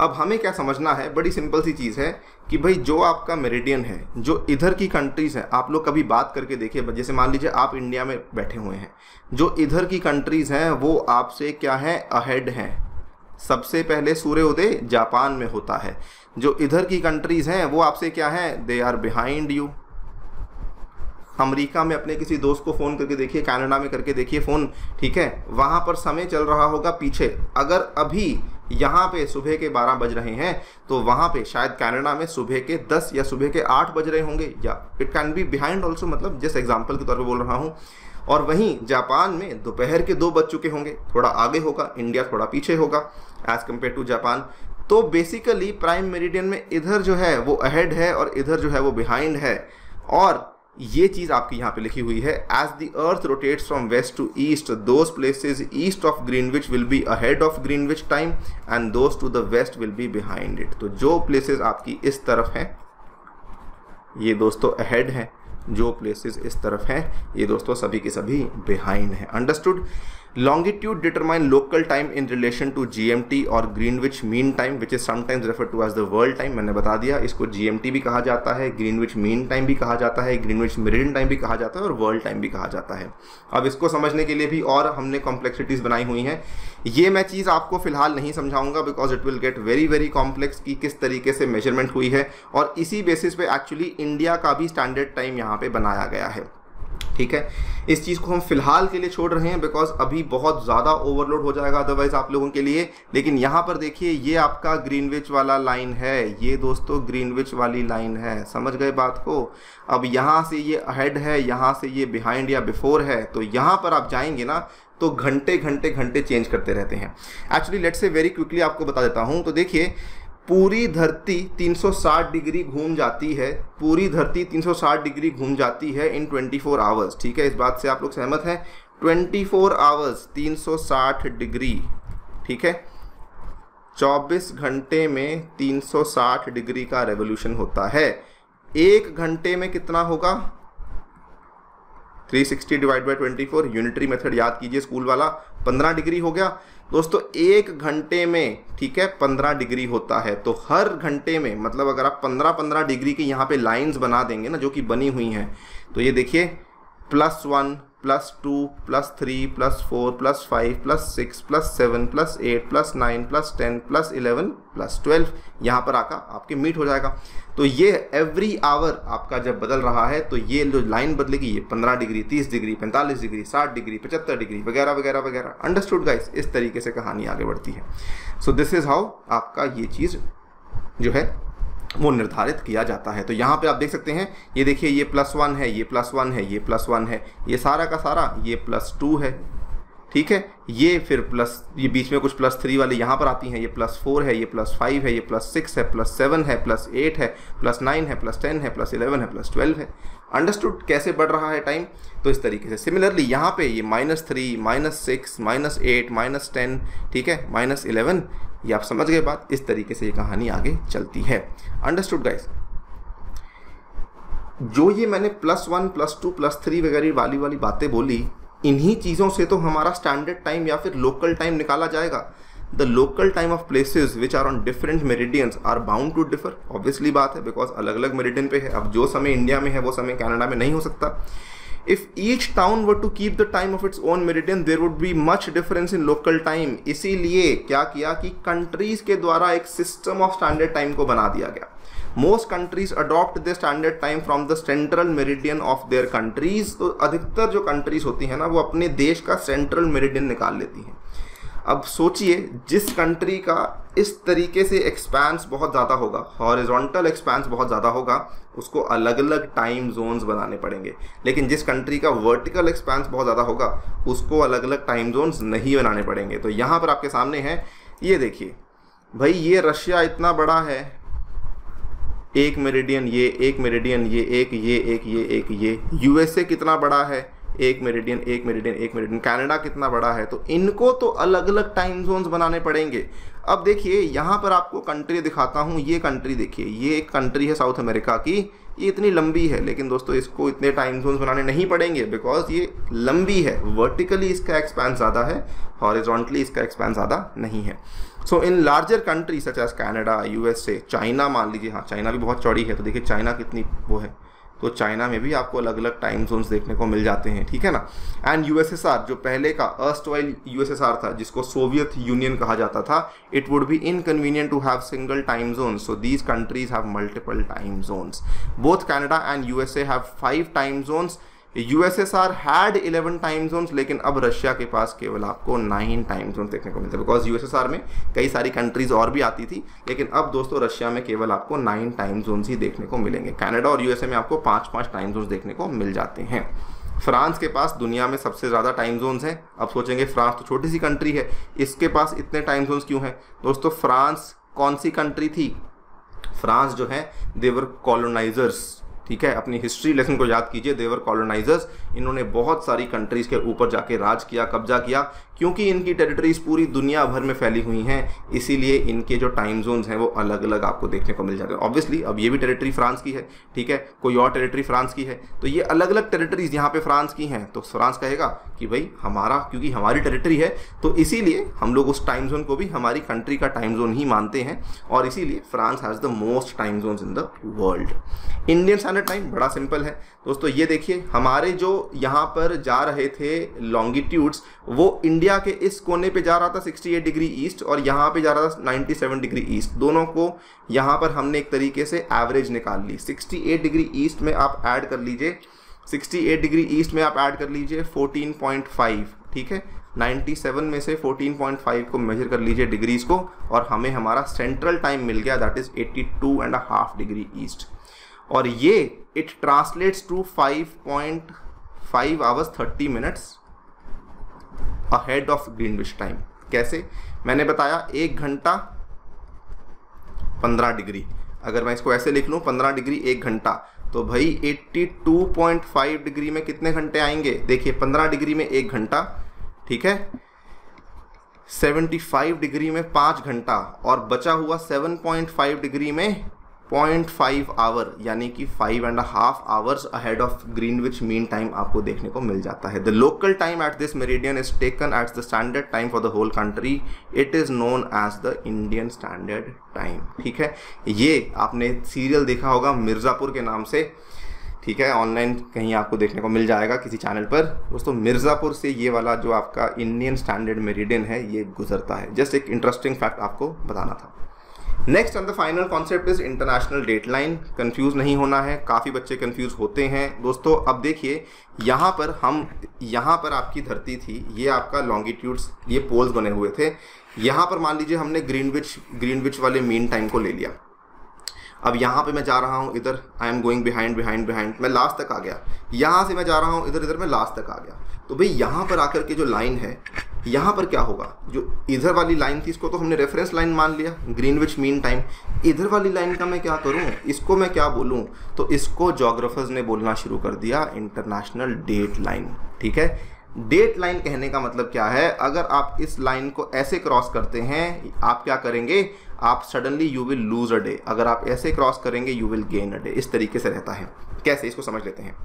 Speaker 1: अब हमें क्या समझना है, बड़ी सिंपल सी चीज़ है कि भाई जो आपका मेरिडियन है, जो इधर की कंट्रीज़ हैं, आप लोग कभी बात करके देखिए, जैसे मान लीजिए आप इंडिया में बैठे हुए हैं, जो इधर की कंट्रीज़ हैं वो आपसे क्या है, अहेड हैं। सबसे पहले सूर्योदय जापान में होता है। जो इधर की कंट्रीज़ हैं वो आपसे क्या है, they are behind you. America में अपने किसी दोस्त को फ़ोन करके देखिए, कनाडा में करके देखिए फ़ोन, ठीक है, वहाँ पर समय चल रहा होगा पीछे। अगर अभी यहाँ पे सुबह के 12 बज रहे हैं तो वहाँ पे शायद कनाडा में सुबह के 10 या सुबह के 8 बज रहे होंगे, या it can be behind also, मतलब जिस एग्जाम्पल के तौर पे बोल रहा हूँ। और वहीं जापान में दोपहर के 2 बज चुके होंगे, थोड़ा आगे होगा, इंडिया थोड़ा पीछे होगा एज कम्पेयर टू जापान। तो बेसिकली प्राइम मेरिडियन में इधर जो है वो अहेड है और इधर जो है वो बिहाइंड है। और ये चीज़ आपकी यहाँ पे लिखी हुई है, as the earth rotates from west to east, those places east of Greenwich will be ahead of Greenwich time and those to the west will be behind it. तो जो प्लेसेस आपकी इस तरफ हैं ये दोस्तों अहेड हैं, जो प्लेसेस इस तरफ हैं ये दोस्तों सभी के सभी बिहाइंड हैं। Understood? Longitude determine local time in relation to GMT और Greenwich Mean Time, which is sometimes referred to as the world time। मैंने बता दिया, इसको GMT भी कहा जाता है, Greenwich Mean Time भी कहा जाता है, Greenwich Meridian Time भी कहा जाता है और World Time भी कहा जाता है। अब इसको समझने के लिए भी और हमने कॉम्प्लेक्सिटीज़ बनाई हुई हैं। ये मैं चीज़ आपको फिलहाल नहीं समझाऊंगा because it will get very very complex कि किस तरीके से मेजरमेंट हुई है, और इसी बेसिस पे एक्चुअली इंडिया का भी स्टैंडर्ड टाइम यहाँ पे बनाया गया है। ठीक है, इस चीज़ को हम फिलहाल के लिए छोड़ रहे हैं बिकॉज अभी बहुत ज़्यादा ओवरलोड हो जाएगा अदरवाइज आप लोगों के लिए। लेकिन यहाँ पर देखिए ये आपका ग्रीनविच वाला लाइन है, ये दोस्तों ग्रीनविच वाली लाइन है, समझ गए बात को। अब यहाँ से ये अहेड है, यहाँ से ये बिहाइंड या बिफोर है, तो यहाँ पर आप जाएंगे ना तो घंटे घंटे घंटे चेंज करते रहते हैं। Actually let's say very quickly आपको बता देता हूँ। तो देखिए पूरी धरती 360 डिग्री घूम जाती है, पूरी धरती 360 डिग्री घूम जाती है इन 24 आवर्स। ठीक है, इस बात से आप लोग सहमत हैं? 24 आवर्स 360 डिग्री, ठीक है, 24 घंटे में 360 डिग्री का रेवोल्यूशन होता है। 1 घंटे में कितना होगा, 360 डिवाइड बाई 24, यूनिटरी मेथड याद कीजिए स्कूल वाला, 15 डिग्री हो गया दोस्तों। 1 घंटे में, ठीक है, 15 डिग्री होता है। तो हर घंटे में, मतलब अगर आप 15-15 डिग्री की यहाँ पे लाइंस बना देंगे ना, जो कि बनी हुई हैं, तो ये देखिए +1 +2 +3 +4 +5 +6 +7 +8 +9 +10 +11 +12 यहाँ पर आकर आपके मीट हो जाएगा। तो ये एवरी आवर आपका जब बदल रहा है तो ये जो लाइन बदलेगी, ये 15 degree, 30 degree, 45 degree, 60 degree, 75 degree वगैरह वगैरह वगैरह। Understood guys? इस तरीके से कहानी आगे बढ़ती है। सो दिस इज हाउ आपका ये चीज़ जो है वो निर्धारित किया जाता है। तो यहाँ पे आप देख सकते हैं, ये देखिए ये +1 है, ये +1 है, ये +1 है, ये सारा का सारा ये +2 है, ठीक है। ये फिर प्लस, ये बीच में कुछ +3 वाली यहाँ पर आती हैं, ये +4 है, ये +5 है, ये +6 है, +7 है, +8 है, +9 है, +10 है, +11 है, +12 है। अंडरस्टूड कैसे बढ़ रहा है टाइम? तो इस तरीके से। सिमिलरली यहाँ पे ये -3, -6, -8, -10, ठीक है, -11, ये आप समझ गए बात। इस तरीके से ये कहानी आगे चलती है। Understood guys? जो ये मैंने +1, +2, +3 वगैरह वाली बातें बोली, इन्हीं चीज़ों से तो हमारा स्टैंडर्ड टाइम या फिर लोकल टाइम निकाला जाएगा। The local time of places which are on different meridians are bound to differ. Obviously बात है, बिकॉज अलग अलग मेरिडियन पे है। अब जो समय इंडिया में है वो समय कनाडा में नहीं हो सकता। If each town were to keep the time of its own meridian, there would be much difference in local time. इसीलिए क्या किया कि कंट्रीज के द्वारा एक सिस्टम ऑफ स्टैंडर्ड टाइम को बना दिया गया। Most countries adopt the standard time from the central meridian of their countries. तो अधिकतर जो कंट्रीज होती हैं ना, वो अपने देश का सेंट्रल मेरिडियन निकाल लेती हैं। अब सोचिए, जिस कंट्री का इस तरीके से एक्सपेंस बहुत ज़्यादा होगा, हॉरिजॉन्टल एक्सपेंस बहुत ज़्यादा होगा, उसको अलग अलग टाइम जोन्स बनाने पड़ेंगे। लेकिन जिस कंट्री का वर्टिकल एक्सपेंस बहुत ज़्यादा होगा, उसको अलग अलग टाइम जोन्स नहीं बनाने पड़ेंगे। तो यहाँ पर आपके सामने है, ये देखिए भाई, ये रशिया इतना बड़ा है, एक मेरिडियन, ये एक मेरिडियन, ये एक, ये एक, ये एक, ये। यूएसए कितना बड़ा है, एक मेरिडियन, एक मेरिडियन, एक मेरिडियन। कनाडा कितना बड़ा है, तो इनको तो अलग अलग टाइम जोन्स बनाने पड़ेंगे। अब देखिए यहाँ पर आपको कंट्री दिखाता हूँ। ये कंट्री देखिए, ये एक कंट्री है साउथ अमेरिका की, ये इतनी लंबी है, लेकिन दोस्तों इसको इतने टाइम जोन्स बनाने नहीं पड़ेंगे, बिकॉज ये लंबी है। वर्टिकली इसका एक्सपेंस ज़्यादा है, हॉरिजॉन्टली इसका एक्सपेंस ज़्यादा नहीं है। So in larger country such as Canada, USA, China मान लीजिए, हाँ चाइना भी बहुत चौड़ी है, तो देखिए चाइना कितनी वो है, तो चाइना में भी आपको अलग अलग टाइम जोन्स देखने को मिल जाते हैं, ठीक है ना। एंड यूएसएसआर, जो पहले का अर्स्टवाइल यूएसएसआर था, जिसको सोवियत यूनियन कहा जाता था, it would be inconvenient to have single time zones, so these countries have multiple time zones. Both Canada and USA have 5 time zones. USSR had 11 time zones, लेकिन अब Russia के पास केवल आपको 9 टाइम जोन देखने को मिलते हैं, बिकॉज यूएसएसआर में कई सारी कंट्रीज और भी आती थी, लेकिन अब दोस्तों रशिया में केवल आपको 9 टाइम जोन्स ही देखने को मिलेंगे। कनाडा और यूएसए में आपको 5-5 टाइम जोन्स देखने को मिल जाते हैं। फ्रांस के पास दुनिया में सबसे ज़्यादा टाइम जोन्स हैं। अब सोचेंगे फ्रांस तो छोटी सी कंट्री है, इसके पास इतने टाइम जोन्स क्यों हैं? दोस्तों फ्रांस कौन सी कंट्री थी? फ्रांस जो है, देवर कॉलोनाइजर्स, ठीक है। अपनी हिस्ट्री लेसन को याद कीजिए, देवर कॉलोनाइजर्स। इन्होंने बहुत सारी कंट्रीज़ के ऊपर जाके राज किया, कब्जा किया, क्योंकि इनकी टेरिटरीज पूरी दुनिया भर में फैली हुई हैं, इसीलिए इनके जो टाइम जोन्स हैं वो अलग अलग आपको देखने को मिल जाते हैं। ऑब्वियसली अब ये भी टेरिटरी फ्रांस की है, ठीक है, कोई और टेरिटरी फ्रांस की है, तो ये अलग अलग टेरिटरीज यहाँ पे फ्रांस की हैं। तो फ्रांस कहेगा कि भाई हमारा, क्योंकि हमारी टेरिटरी है, तो इसीलिए हम लोग उस टाइम जोन को भी हमारी कंट्री का टाइम जोन ही मानते हैं, और इसीलिए France has the most time zones in the world. Indian Standard time बड़ा सिंपल है दोस्तों। ये देखिए, हमारे जो यहाँ पर जा रहे थे लॉन्गिट्यूड्स, वो इंडिया के इस कोने पे जा रहा था 68 डिग्री ईस्ट, और यहाँ पे जा रहा था 97 डिग्री ईस्ट। दोनों को यहाँ पर हमने एक तरीके से एवरेज निकाल ली। 68 डिग्री ईस्ट में आप ऐड कर लीजिए, 68 डिग्री ईस्ट में आप ऐड कर लीजिए 14.5, ठीक है। 97 में से 14.5 को मेजर कर लीजिए डिग्रीज को, और हमें हमारा सेंट्रल टाइम मिल गया, दैट इज 82.5 डिग्री ईस्ट। और ये it translates to 5.5 hours 30 minutes ahead of Greenwich time. कैसे? मैंने बताया 1 घंटा 15 डिग्री। अगर मैं इसको ऐसे लिख लूँ 15 डिग्री 1 घंटा, तो भाई 82.5 डिग्री में कितने घंटे आएंगे? देखिए 15 डिग्री में 1 घंटा, ठीक है, 75 डिग्री में 5 घंटा, और बचा हुआ 7.5 डिग्री में 0.5 आवर यानी कि 5.5 hours ahead of Greenwich mean time आपको देखने को मिल जाता है। The local time at this meridian is taken at the standard time for the whole country. It is known as the Indian Standard Time. ठीक है, ये आपने सीरियल देखा होगा मिर्ज़ापुर के नाम से। ठीक है, ऑनलाइन कहीं आपको देखने को मिल जाएगा किसी चैनल पर। दोस्तों मिर्ज़ापुर से ये वाला जो आपका इंडियन स्टैंडर्ड मेरिडियन है ये गुजरता है। जस्ट एक इंटरेस्टिंग फैक्ट आपको बताना था। Next and the final concept is International Date Line. Confuse नहीं होना है, काफ़ी बच्चे कन्फ्यूज़ होते हैं दोस्तों। अब देखिए यहाँ पर आपकी धरती थी, ये आपका लॉन्गिट्यूड्स, ये पोल्स बने हुए थे। यहाँ पर मान लीजिए हमने ग्रीनविच वाले मीन टाइम को ले लिया। अब यहाँ पे मैं जा रहा हूँ इधर, आई एम गोइंग बिहाइंड, मैं लास्ट तक आ गया। यहाँ से मैं जा रहा हूँ इधर, मैं लास्ट तक आ गया। तो भाई यहाँ पर आकर के जो लाइन है, यहाँ पर क्या होगा, जो इधर वाली लाइन थी इसको तो हमने रेफरेंस लाइन मान लिया, ग्रीनविच मीन टाइम। इधर वाली लाइन का मैं क्या करूँ, इसको मैं क्या बोलूँ, तो इसको जोग्राफर्स ने बोलना शुरू कर दिया इंटरनेशनल डेट लाइन। ठीक है, डेट लाइन कहने का मतलब क्या है, अगर आप इस लाइन को ऐसे क्रॉस करते हैं आप क्या करेंगे, आप suddenly you will lose a day. अगर आप ऐसे क्रॉस करेंगे you will gain a day. इस तरीके से रहता है। कैसे, इसको समझ लेते हैं।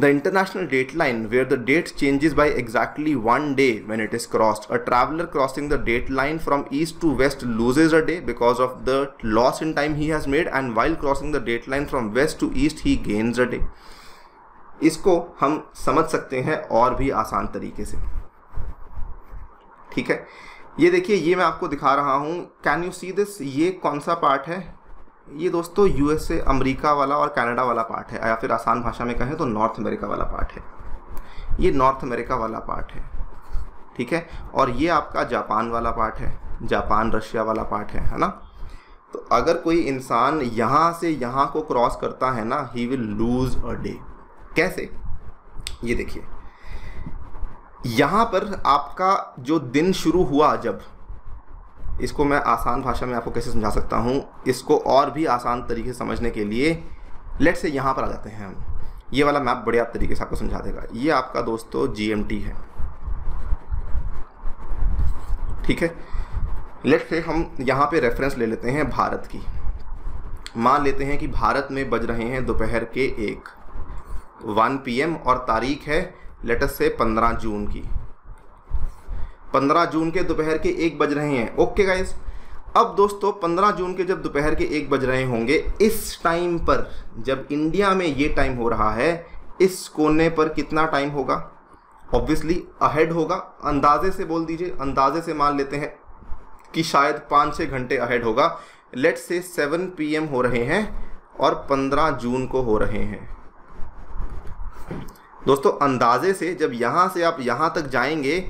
Speaker 1: The International Date Line where the date changes by exactly 1 day when it is crossed. A traveller crossing the date line from east to west loses a day because of the loss in time he has made, and while crossing the date line from west to east he gains a day. इसको हम समझ सकते हैं और भी आसान तरीके से। ठीक है, ये देखिए, ये मैं आपको दिखा रहा हूँ। कैन यू सी दिस, ये कौन सा पार्ट है, ये दोस्तों यूएसए अमेरिका वाला और कनाडा वाला पार्ट है, या फिर आसान भाषा में कहें तो नॉर्थ अमेरिका वाला पार्ट है। ये नॉर्थ अमेरिका वाला पार्ट है। ठीक है, और ये आपका जापान वाला पार्ट है, जापान रशिया वाला पार्ट है ना। तो अगर कोई इंसान यहाँ से यहाँ को क्रॉस करता है ना, he will lose a day. कैसे, ये देखिए, यहाँ पर आपका जो दिन शुरू हुआ, जब इसको मैं आसान भाषा में आपको कैसे समझा सकता हूँ, इसको और भी आसान तरीके से समझने के लिए लेट्स से यहाँ पर आ जाते हैं हम। ये वाला मैप बढ़िया तरीके से आपको समझा देगा। ये आपका दोस्तों GMT है। ठीक है, लेट्स से हम यहाँ पे रेफरेंस ले लेते हैं भारत की। मान लेते हैं कि भारत में बज रहे हैं दोपहर के 1 PM और तारीख है लेट अस से 15 जून की। 15 जून के दोपहर के 1 बज रहे हैं। ओके गाइस, अब दोस्तों 15 जून के जब दोपहर के 1 बज रहे होंगे, इस टाइम पर जब इंडिया में ये टाइम हो रहा है, इस कोने पर कितना टाइम होगा, ऑब्वियसली अहेड होगा। अंदाजे से बोल दीजिए, अंदाजे से मान लेते हैं कि शायद 5-6 घंटे अहेड होगा। लेट्स से 7 PM हो रहे हैं और 15 जून को हो रहे हैं। दोस्तों अंदाजे से जब यहाँ से आप यहाँ तक जाएंगे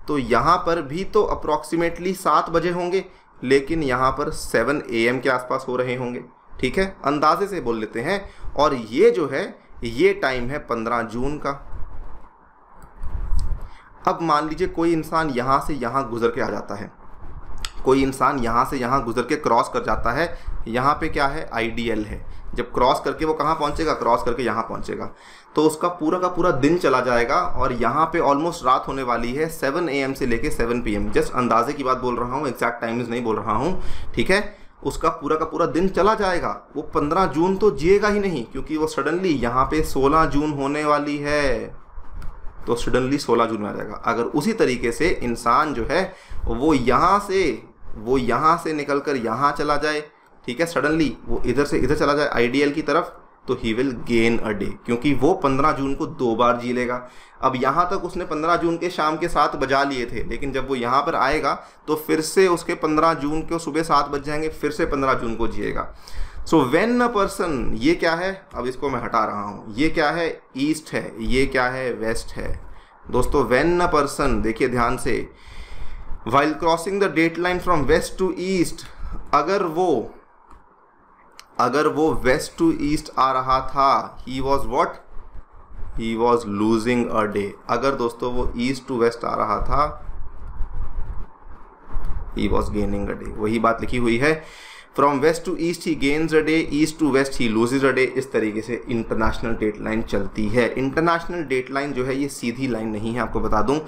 Speaker 1: तो यहाँ पर भी तो अप्रॉक्सीमेटली 7 बजे होंगे, लेकिन यहाँ पर 7 AM के आसपास हो रहे होंगे। ठीक है, अंदाजे से बोल लेते हैं। और ये जो है ये टाइम है 15 जून का। अब मान लीजिए कोई इंसान यहाँ से यहाँ गुजर के आ जाता है, कोई इंसान यहाँ से यहाँ गुजर के क्रॉस कर जाता है। यहाँ पे क्या है, IDL है। जब क्रॉस करके वो कहाँ पहुँचेगा, क्रॉस करके यहाँ पहुँचेगा, तो उसका पूरा का पूरा दिन चला जाएगा। और यहाँ पे ऑलमोस्ट रात होने वाली है 7 AM से लेके 7 PM। जस्ट अंदाजे की बात बोल रहा हूँ, एग्जैक्ट टाइमिंग्स नहीं बोल रहा हूँ। ठीक है, उसका पूरा का पूरा दिन चला जाएगा। वो 15 जून तो जिएगा ही नहीं, क्योंकि वो सडनली यहाँ पे 16 जून होने वाली है, तो सडनली 16 जून में आ जाएगा। अगर उसी तरीके से इंसान जो है वो यहाँ से निकल कर यहाँ चला जाए, ठीक है, सडनली वो इधर से इधर चला जाए IDL की तरफ, तो he will gain a day, क्योंकि वो 15 जून को 2 बार जी लेगा। अब यहाँ तक उसने 15 जून के शाम के 7 बजा लिए थे, लेकिन जब वो यहाँ पर आएगा तो फिर से उसके 15 जून को सुबह 7 बज जाएंगे, फिर से 15 जून को जिएगा। सो व्हेन अ पर्सन, ये क्या है, अब इसको मैं हटा रहा हूँ, ये क्या है, ईस्ट है, ये क्या है, वेस्ट है। दोस्तों व्हेन अ पर्सन, देखिए ध्यान से, while crossing the date line from west to east, अगर वो वेस्ट टू ईस्ट आ रहा था, he was what, he was losing a day. अगर दोस्तों वो ईस्ट टू वेस्ट आ रहा था, he was gaining a day. वही बात लिखी हुई है, from west to east he gains a day, east to west he loses a day. इस तरीके से इंटरनेशनल डेट लाइन चलती है। इंटरनेशनल डेट लाइन जो है ये सीधी लाइन नहीं है, आपको बता दूं।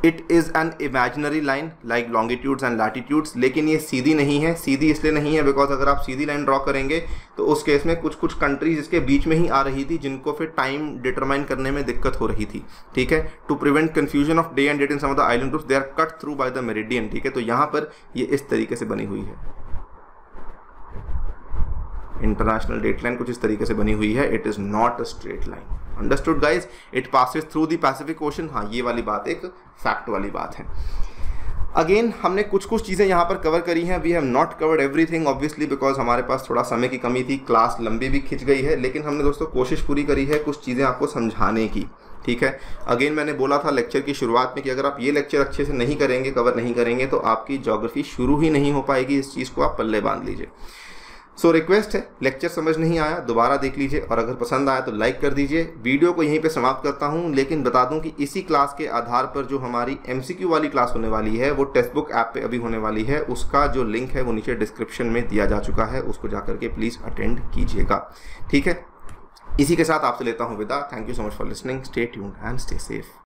Speaker 1: It is an imaginary line like longitudes and latitudes, लेकिन ये सीधी नहीं है। सीधी इसलिए नहीं है बिकॉज अगर आप सीधी लाइन ड्रॉ करेंगे तो उस केस में कुछ कुछ कंट्रीज इसके बीच में ही आ रही थी, जिनको फिर टाइम डिटरमाइन करने में दिक्कत हो रही थी, ठीक है। To prevent confusion of day and date in some of the island groups they are cut through by the meridian, ठीक है। तो यहाँ पर ये इस तरीके से बनी हुई है। इंटरनेशनल डेट लाइन कुछ इस तरीके से बनी हुई है। It is not a straight line. Understood guys? It passes through the Pacific ocean. हाँ, ये वाली बात एक फैक्ट वाली बात है। अगेन हमने कुछ कुछ चीज़ें यहाँ पर कवर करी हैं। We have not covered everything obviously because हमारे पास थोड़ा समय की कमी थी, क्लास लंबी भी खिंच गई है, लेकिन हमने दोस्तों कोशिश पूरी करी है कुछ चीज़ें आपको समझाने की, ठीक है। अगेन मैंने बोला था लेक्चर की शुरुआत में कि अगर आप ये लेक्चर अच्छे से नहीं करेंगे, कवर नहीं करेंगे, तो आपकी ज्योग्राफी शुरू ही नहीं हो पाएगी। इस चीज़ को आप पल्ले बांध लीजिए। सो रिक्वेस्ट है, लेक्चर समझ नहीं आया दोबारा देख लीजिए, और अगर पसंद आया तो लाइक कर दीजिए। वीडियो को यहीं पे समाप्त करता हूं, लेकिन बता दूं कि इसी क्लास के आधार पर जो हमारी MCQ वाली क्लास होने वाली है वो टेक्स्ट बुक ऐप पे अभी होने वाली है। उसका जो लिंक है वो नीचे डिस्क्रिप्शन में दिया जा चुका है, उसको जाकर के प्लीज़ अटेंड कीजिएगा, ठीक है। इसी के साथ आपसे लेता हूँ विदा। Thank you so much for listening. Stay tuned and stay safe.